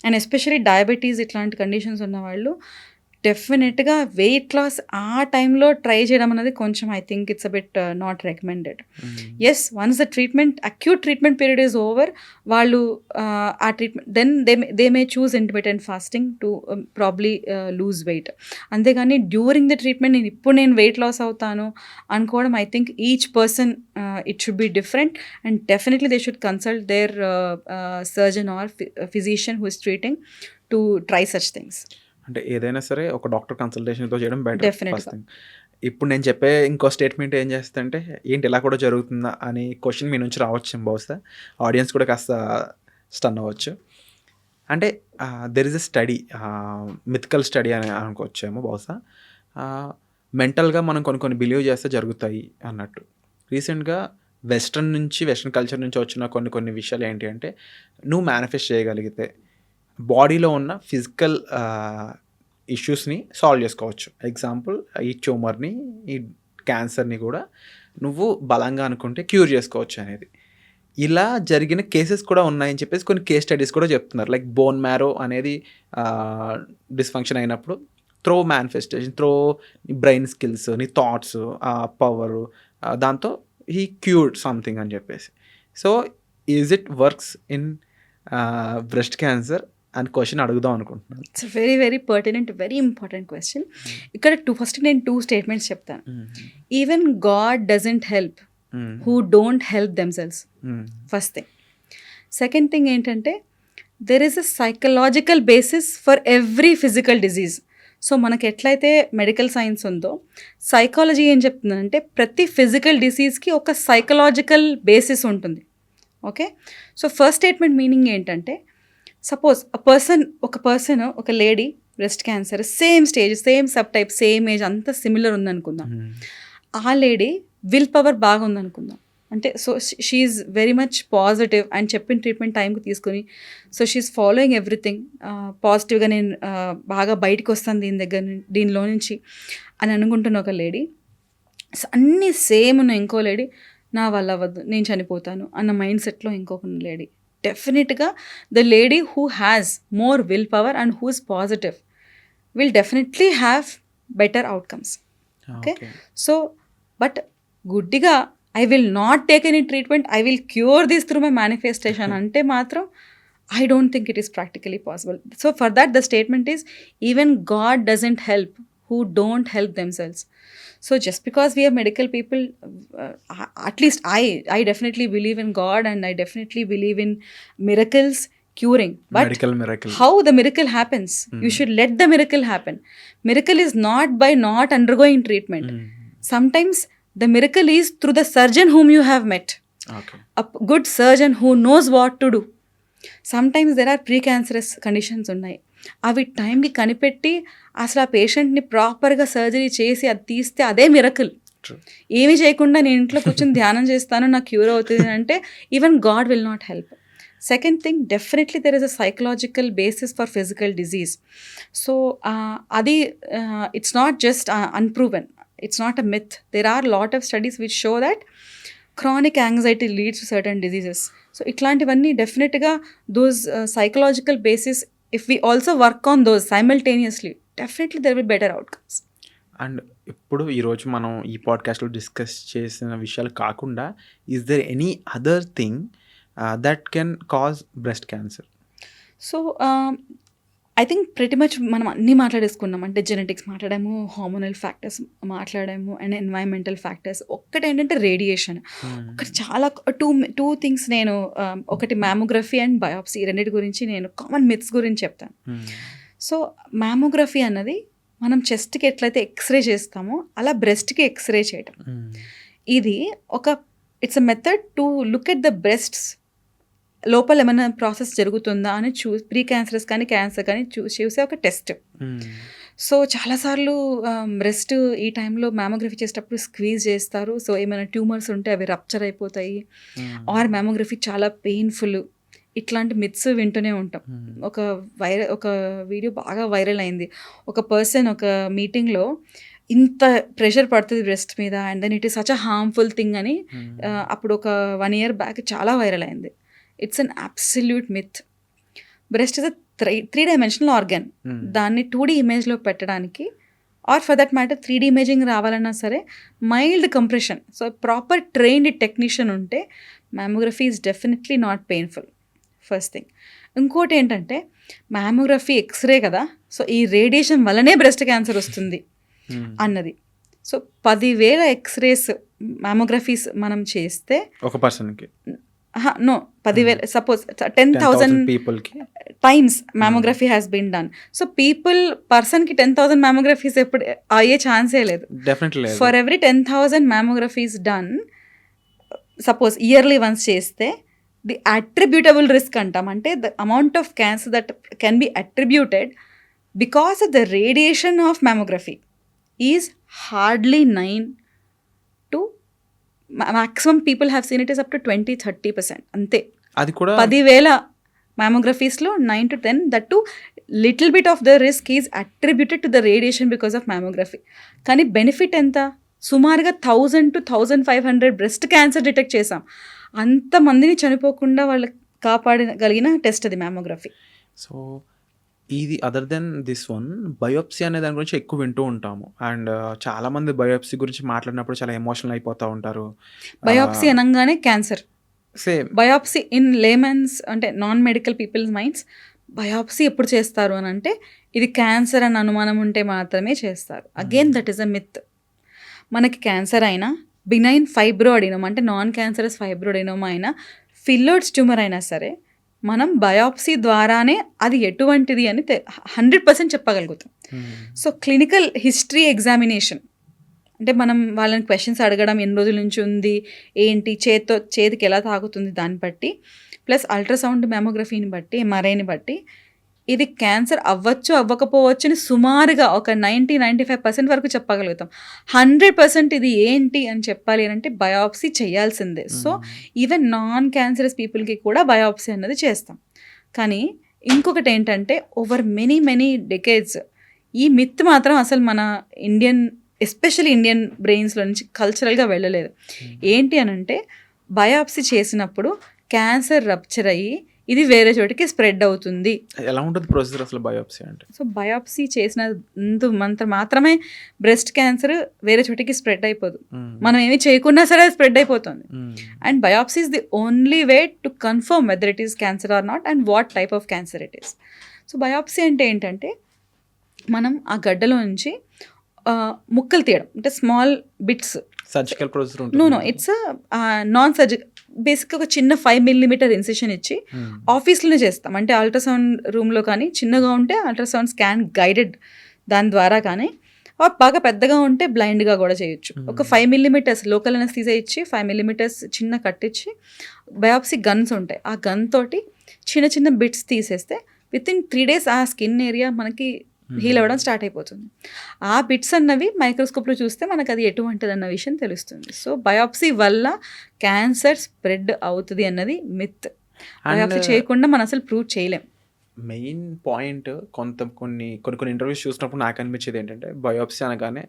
అండ్ ఎస్పెషలీ డయాబెటీస్ ఇట్లాంటి కండిషన్స్ ఉన్నవాళ్ళు డెఫినెట్గా వెయిట్ లాస్ ఆ టైంలో ట్రై చేయడం అనేది కొంచెం I think it's a bit not recommended. Yes, once the acute treatment period is over, వాళ్ళు ఆ treatment then they may choose intermittent fasting to probably lose weight. అంతేగాని డ్యూరింగ్ ద ట్రీట్మెంట్ నేను weight loss అవుతాను అనుకోవడం, I think each person it should be different, and definitely they should consult their surgeon or physician who is treating to try such things. అంటే ఏదైనా సరే ఒక doctor కన్సల్టేషన్తో చేయడం better. Definitely. First thing. ఇప్పుడు నేను చెప్పే ఇంకో స్టేట్మెంట్ ఏం చేస్తుందంటే, ఏంటి ఇలా కూడా జరుగుతుందా అని క్వశ్చన్ మీ నుంచి రావచ్చు బహుశా. ఆడియన్స్ కూడా కాస్త స్టన్ అవ్వచ్చు. అంటే there is a study, mythical study అని అనుకోవచ్చేమో బహుశా. మెంటల్గా మనం కొన్ని బిలీవ్ చేస్తే జరుగుతాయి అన్నట్టు. రీసెంట్గా వెస్ట్రన్ కల్చర్ నుంచి వచ్చిన కొన్ని విషయాలు ఏంటి అంటే, నువ్వు మేనిఫెస్ట్ చేయగలిగితే బాడీలో ఉన్న ఫిజికల్ ఇష్యూస్ని సాల్వ్ చేసుకోవచ్చు. ఎగ్జాంపుల్, ఈ ట్యూమర్ని, ఈ క్యాన్సర్ని కూడా నువ్వు బలంగా అనుకుంటే క్యూర్ చేసుకోవచ్చు అనేది. ఇలా జరిగిన కేసెస్ కూడా ఉన్నాయని చెప్పేసి కొన్ని కేస్ స్టడీస్ కూడా చెప్తున్నారు. లైక్ బోన్ మ్యారో అనేది డిస్ఫంక్షన్ అయినప్పుడు through manifestation, through brain skills, నీ థాట్స్, పవరు, దాంతో హీ క్యూర్డ్ సంథింగ్ అని చెప్పేసి. So is it works in breast cancer అని క్వశ్చన్ అడుగుదాం అనుకుంటున్నాను. It's very very pertinent, very important question. ఇక్కడ ఫస్ట్ నేను 2 స్టేట్మెంట్స్ చెప్తాను. Even God doesn't help who don't help themselves, first thing. Second thing ఏంటంటే, there is a psychological basis for every physical disease. So మనకి ఎట్లయితే medical science ఉందో, psychology ఏం చెప్తుందంటే ప్రతి ఫిజికల్ డిసీజ్కి ఒక సైకలాజికల్ బేసిస్ ఉంటుంది. Okay, so first statement meaning ఏంటంటే, సపోజ్ ఒక lady breast cancer, same stage, same subtype, same age, అంతా సిమిలర్ ఉందనుకుందాం. ఆ లేడీ విల్ పవర్ బాగా ఉందనుకుందాం. అంటే so she very much positive and చెప్పిన ట్రీట్మెంట్ టైంకి తీసుకుని, సో షీఈ్ ఫాలోయింగ్ ఎవ్రీథింగ్ పాజిటివ్గా, నేను బాగా బయటకు వస్తాను దీనిలో నుంచి అని అనుకుంటున్న ఒక లేడీ, అన్నీ సేమ్ ఉన్న ఇంకో లేడీ, నా వల్ల అవ్వద్దు, నేను చనిపోతాను అన్న మైండ్ సెట్లో ఇంకొక lady. Definitely, the lady who has more willpower and who is positive will definitely have better outcomes. Okay? So, but goodiga, I will not take any treatment, I will cure this through my manifestation ante matram, I don't think it is practically possible. So for that, the statement is, even God doesn't help who don't help themselves. So just because we are medical people, at least I definitely believe in God, and I definitely believe in miracles curing. But miracle. How the miracle happens? You should let the miracle happen. Miracle is not by not undergoing treatment. Sometimes the miracle is through the surgeon whom you have met. Okay. A good surgeon who knows what to do. Sometimes there are precancerous conditions ఉన్నాయి. అవి టైంకి కనిపెట్టి అసలు ఆ పేషెంట్ని ప్రాపర్గా surgery చేసి అది తీస్తే అదే మిరకల్. ఏమీ చేయకుండా నేను ఇంట్లో కూర్చొని ధ్యానం చేస్తాను, నాకు క్యూర్ అవుతుంది అంటే, even God will not help. Second thing, definitely there is a psychological basis for physical disease. So అది it's not just unproven, it's not a myth. There are lot of studies which show that chronic anxiety leads to certain diseases. So ఇట్లాంటివన్నీ డెఫినెట్గా those psychological basis, if we also work on those simultaneously, definitely there will be better outcomes. And ఇప్పుడు ఈరోజు మనం ఈ పాడ్కాస్ట్లో discuss చేసిన విషయాలు కాకుండా, is there any other thing that can cause breast cancer? So I think pretty much మనం అన్నీ మాట్లాడేసుకున్నాం. అంటే జెనెటిక్స్ మాట్లాడాము, హార్మోనల్ ఫ్యాక్టర్స్ మాట్లాడాము, అండ్ ఎన్వైరన్మెంటల్ ఫ్యాక్టర్స్. ఒక్కటి ఏంటంటే రేడియేషన్. ఒకటి చాలా టూ థింగ్స్ నేను, ఒకటి మ్యామోగ్రఫీ అండ్ బయాప్సీ, రెండింటి గురించి నేను కామన్ మిత్స్ గురించి చెప్తాను. సో మ్యామోగ్రఫీ అన్నది మనం చెస్ట్‌కి ఎట్లయితే ఎక్స్‌రే చేస్తామో అలా బ్రెస్ట్‌కి ఎక్స్‌రే చేయటం. ఇది ఒక it's a method to look at the breasts లోపల ఏమైనా ప్రాసెస్ జరుగుతుందా అని ప్రీ క్యాన్సరస్ కానీ క్యాన్సర్ కానీ చూసే ఒక టెస్ట్. సో చాలాసార్లు బ్రెస్ట్ ఈ టైంలో మ్యామోగ్రఫీ చేసేటప్పుడు స్క్వీజ్ చేస్తారు. సో ఏమైనా ట్యూమర్స్ ఉంటే అవి రప్చర్ అయిపోతాయి, ఆర్ మ్యామోగ్రఫీ చాలా పెయిన్ఫుల్, ఇట్లాంటి మిత్స్ వింటూనే ఉంటాం. ఒక వీడియో బాగా వైరల్ అయింది. ఒక పర్సన్ ఒక మీటింగ్లో ఇంత ప్రెషర్ పడుతుంది బ్రెస్ట్ మీద and then it is such a harmful thing అని అప్పుడు ఒక 1 year బ్యాక్ చాలా వైరల్ అయింది. It's an absolute myth. Breast is a 3 dimensional organ. దాన్ని 2D ఇమేజ్లో పెట్టడానికి or for that matter 3D imaging రావాలన్నా సరే mild compression, so proper trained technician ఉంటే mammography is definitely not painful. First thing. ఇంకోటి ఏంటంటే మ్యామోగ్రఫీ ఎక్స్రే కదా, so ఈ రేడియేషన్ వల్లనే బ్రెస్ట్ క్యాన్సర్ వస్తుంది అన్నది. సో 10,000 ఎక్స్రేస్ మ్యామోగ్రఫీస్ మనం చేస్తే ఒక పర్సన్కి నో 10,000 సపోజ్ 10,000 పీపుల్కి times mammography has been done. So పర్సన్కి 10,000 మ్యామోగ్రఫీస్ ఎప్పుడు అయ్యే ఛాన్సే లేదు. Definitely for every 10,000 mammographies done suppose yearly once చేస్తే ది అట్రిబ్యూటబుల్ రిస్క్ అంటాం, అంటే the amount of cancer that can be attributed because of the radiation of mammography is hardly 9 to maximum people have seen it is up to 20-30%. అంతే. అది కూడా 10,000 మ్యామోగ్రఫీస్లో 9 to 10, that to little bit of the risk is attributed to the radiation because of mammography. కానీ benefit ఎంత? సుమారుగా 1,000 to 1,500 breast cancer detect చేసాం. అంతమందిని చనిపోకుండా వాళ్ళకి కాపాడగలిగిన టెస్ట్ అది మ్యామోగ్రఫీ. సో ఇది other then this one, biopsy అనే దాని గురించి ఎక్కువ వింటూ ఉంటాము. అండ్ చాలామంది బయోప్సీ గురించి మాట్లాడినప్పుడు చాలా ఎమోషనల్ అయిపోతూ ఉంటారు. బయోప్సీ అనగానే cancer. Same biopsy in layman's అంటే non medical people's minds biopsy ఎప్పుడు చేస్తారు అని అంటే ఇది క్యాన్సర్ అని అనుమానం ఉంటే మాత్రమే చేస్తారు. Again that is a myth. మనకి క్యాన్సర్ అయినా, బినైన్ ఫైబ్రోఅడినోమా అంటే నాన్ క్యాన్సరస్ ఫైబ్రోఅడినోమా అయినా, ఫిల్లోయిడ్స్ ట్యూమర్ అయినా సరే మనం బయోప్సీ ద్వారానే అది ఎటువంటిది అని 100% చెప్పగలుగుతాం. సో క్లినికల్ హిస్టరీ ఎగ్జామినేషన్ అంటే మనం వాళ్ళని క్వశ్చన్స్ అడగడం, ఎన్ని రోజుల నుంచి ఉంది, ఏంటి, చేతికి ఎలా తాగుతుంది దాన్ని బట్టి, ప్లస్ అల్ట్రాసౌండ్ మ్యామోగ్రఫీని బట్టి, ఎంఆర్ఐని బట్టి ఇది క్యాన్సర్ అవ్వచ్చు అవ్వకపోవచ్చు అని సుమారుగా ఒక 90-95% వరకు చెప్పగలుగుతాం. 100% ఇది ఏంటి అని చెప్పాలి అంటే బయోప్సీ చేయాల్సిందే. సో ఈవెన్ నాన్ క్యాన్సరస్ పీపుల్కి కూడా బయోప్సీ అన్నది చేస్తాం. కానీ ఇంకొకటి ఏంటంటే ఓవర్ మెనీ డెకేడ్స్ ఈ మిత్ మాత్రం అసలు మన ఎస్పెషల్లీ ఇండియన్ బ్రెయిన్స్లో నుంచి కల్చరల్గా వెళ్ళలేదు. ఏంటి అని అంటే బయోప్సీ చేసినప్పుడు క్యాన్సర్ రప్చర్ అయ్యి ఇది వేరే చోటికి స్ప్రెడ్ అవుతుంది. ఎలా ఉంటుంది ప్రొసీజర్ అసలు బయోప్సీ అంటే? సో బయోప్సీ చేసిన మాత్రమే బ్రెస్ట్ క్యాన్సర్ వేరే చోటికి స్ప్రెడ్ అయిపోదు. మనం ఏమి చేయకున్నా సరే స్ప్రెడ్ అయిపోతుంది. And biopsy is the only way to confirm whether it is cancer or not and what type of cancer it is. So biopsy అంటే ఏంటంటే మనం ఆ గడ్డలో నుంచి ముక్కలు తీయడం, అంటే small bits. Surgical procedure? No it's non surgical. బేసిక్గా ఒక చిన్న 5 mm ఇన్సిషన్ ఇచ్చి ఆఫీస్లోనే చేస్తాం. అంటే అల్ట్రాసౌండ్ రూమ్లో కానీ చిన్నగా ఉంటే అల్ట్రాసౌండ్ స్కాన్ గైడెడ్ దాని ద్వారా కానీ, బాగా పెద్దగా ఉంటే బ్లైండ్గా కూడా చేయొచ్చు. ఒక 5 mm లోకల్ అనస్థీసియా ఇచ్చి 5 mm చిన్న కట్టించి బయాప్సీ గన్స్ ఉంటాయి, ఆ గన్ తోటి చిన్న బిట్స్ తీసేస్తే వితిన్ 3 days ఆ స్కిన్ ఏరియా మనకి హీల్ అవ్వడం స్టార్ట్ అయిపోతుంది. ఆ బిట్స్ అన్నవి మైక్రోస్కోప్లో చూస్తే మనకు అది ఎటువంటిది అన్న విషయం తెలుస్తుంది. సో బయాప్సీ వల్ల క్యాన్సర్ స్ప్రెడ్ అవుతుంది అన్నది మిత్. బయాప్సీ చేయకుండా మనం అసలు ప్రూవ్ చేయలేం. మెయిన్ పాయింట్ కొన్ని ఇంటర్వ్యూస్ చూసినప్పుడు నాకు అనిపించేది ఏంటంటే బయోప్సీ అనగానే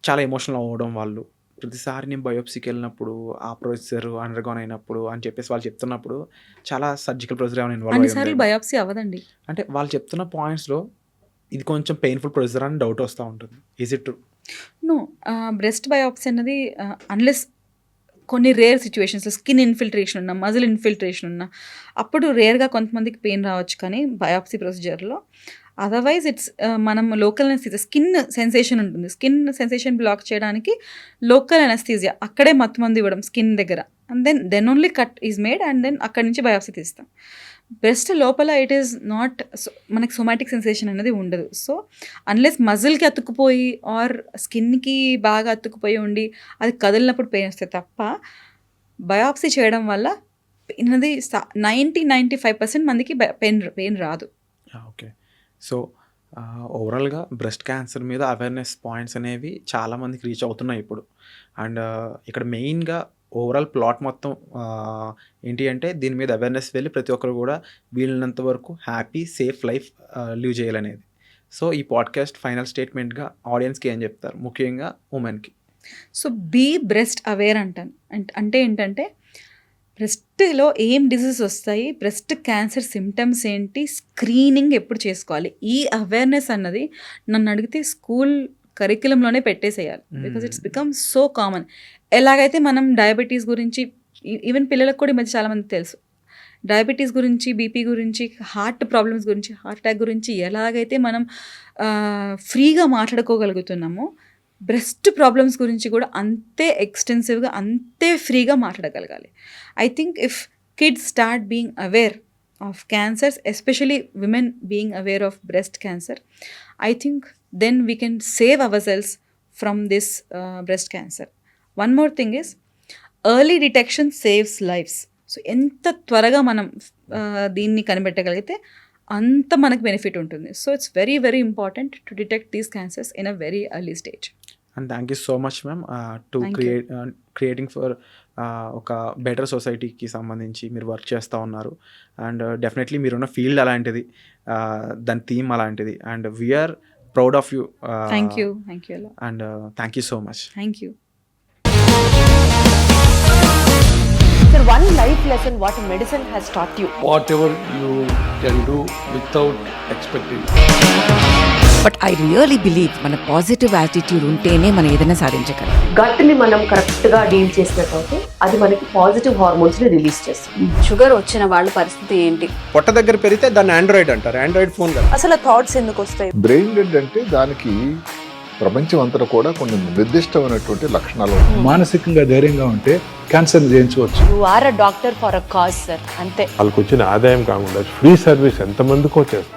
చాలా ఎమోషనల్ అవ్వడం వాళ్ళు. ప్రతిసారి నేను బయోప్సీకి వెళ్ళినప్పుడు ఆ ప్రొసీజర్ అండర్గోన్ అయినప్పుడు అని చెప్పేసి వాళ్ళు చెప్తున్నప్పుడు చాలా సర్జికల్ ప్రొసీజర్ ఏమైనా ఇన్వాల్వ్ అన్నిసార్లు బయోప్సీ అవ్వదండి. అంటే వాళ్ళు చెప్తున్న పాయింట్స్లో ఇది కొంచెం పెయిన్ఫుల్ ప్రొసీజర్ అని డౌట్ వస్తూ ఉంటుంది. Is it true? No, breast biopsy అన్నది అన్లెస్ కొన్ని రేర్ సిచ్యువేషన్స్లో స్కిన్ ఇన్ఫిల్ట్రేషన్ ఉన్నా, మజిల్ ఇన్ఫిల్ట్రేషన్ ఉన్నా అప్పుడు రేర్గా కొంతమందికి పెయిన్ రావచ్చు. కానీ బయోప్సీ ప్రొసీజర్లో అదర్వైజ్ ఇట్స్ మనం లోకల్ అనస్థీసియా, స్కిన్ సెన్సేషన్ ఉంటుంది, స్కిన్ సెన్సేషన్ బ్లాక్ చేయడానికి లోకల్ అనస్థీసియా, అక్కడే మత్తుమంది ఇవ్వడం స్కిన్ దగ్గర, and then only cut is made and then అక్కడి నుంచి బయాప్సీ తీస్తాం. బ్రెస్ట్ లోపల ఇట్ ఈస్ నాట్ మనకి సొమాటిక్ సెన్సేషన్ అనేది ఉండదు. సో అన్లెస్ మజిల్కి అతుక్కుపోయి ఆర్ స్కిన్కి బాగా అతుక్కుపోయి ఉండి అది కదిలినప్పుడు పెయిన్ వస్తే తప్ప బయాప్సీ చేయడం వల్ల ఇది 95% మందికి పెయిన్ రాదు. ఓకే. సో ఓవరాల్గా బ్రెస్ట్ క్యాన్సర్ మీద అవేర్నెస్ పాయింట్స్ అనేవి చాలామందికి రీచ్ అవుతున్నాయి ఇప్పుడు. అండ్ ఇక్కడ మెయిన్గా ఓవరాల్ ప్లాట్ మొత్తం ఏంటి అంటే దీని మీద అవేర్నెస్ వెళ్ళి ప్రతి ఒక్కరు కూడా వీళ్ళనంత వరకు హ్యాపీ సేఫ్ లైఫ్ లివ్ చేయాలనేది. సో ఈ పాడ్కాస్ట్ ఫైనల్ స్టేట్మెంట్గా ఆడియన్స్కి ఏం చెప్తారు, ముఖ్యంగా ఉమెన్కి? సో బీ బ్రెస్ట్ అవేర్ అంటాను. అంటే ఏంటంటే బ్రెస్ట్లో ఏం డిసీజ్ వస్తాయి, బ్రెస్ట్ క్యాన్సర్ సిమ్టమ్స్ ఏంటి, స్క్రీనింగ్ ఎప్పుడు చేసుకోవాలి, ఈ అవేర్నెస్ అన్నది నన్ను అడిగితే స్కూల్ కరిక్యులంలోనే పెట్టేసేయాలి. Because it's become so common. ఎలాగైతే మనం డయాబెటీస్ గురించి ఈవెన్ పిల్లలకు కూడా ఈ మధ్య చాలామంది తెలుసు, డయాబెటీస్ గురించి, బీపీ గురించి, హార్ట్ ప్రాబ్లమ్స్ గురించి, హార్ట్ అటాక్ గురించి ఎలాగైతే మనం ఫ్రీగా మాట్లాడుకోగలుగుతున్నామో బ్రెస్ట్ ప్రాబ్లమ్స్ గురించి కూడా అంతే ఎక్స్టెన్సివ్గా, అంతే ఫ్రీగా మాట్లాడగలగాలి. I think if kids start being aware of cancers, especially women being aware of breast cancer, I think then we can save our cells from this breast cancer. One more thing is early detection saves lives. So ఎంత త్వరగా మనం దీన్ని కనిపెట్టగలిగితే అంత మనకు benefit ఉంటుంది. So it's very very important to detect these cancers in a very early stage. And thank you so much ma'am to creating for ఒక better సొసైటీకి సంబంధించి మీరు వర్క్ చేస్తూ ఉన్నారు. అండ్ డెఫినెట్లీ మీరున్న ఫీల్డ్ అలాంటిది, దాని థీమ్ అలాంటిది. And we are proud of you. Thank you. And thank you so much. Thank you. Sir, one life lesson what medicine has taught you. Whatever you can do without expecting. But I really believe మన positive attitude ఉంటేనే మనం ఏదైనా సాధించగలం. గట్ని మనం కరెక్ట్గా deal చేసినట్లయితే అది మనకి పాజిటివ్ హార్మోన్స్ని రిలీజ్ చేస్తుంది. షుగర్ వచ్చిన వాళ్ళ పరిస్థితి ఏంటి? పొట్ట దగ్గర పెరిగితే దాన్ని ఆండ్రాయిడ్ అంటారు, ఆండ్రాయిడ్ ఫోన్ కదా. అసలు థాట్స్ ఎందుకు వస్తాయి? బ్రెయిన్ డెడ్ అంటే దానికి ప్రపంచం అంతా కూడా కొన్ని నిర్దిష్టమైనటువంటి లక్షణాలు ఉన్నాయి. మానసికంగా ధైర్యంగా ఉంటే క్యాన్సర్ జయించవచ్చు. You are a doctor for a cause sir, అంతే. వాళ్ళకి వచ్చిన ఆదాయం కాకుండా ఫ్రీ సర్వీస్ ఎంతమందికో చేస్తుంది.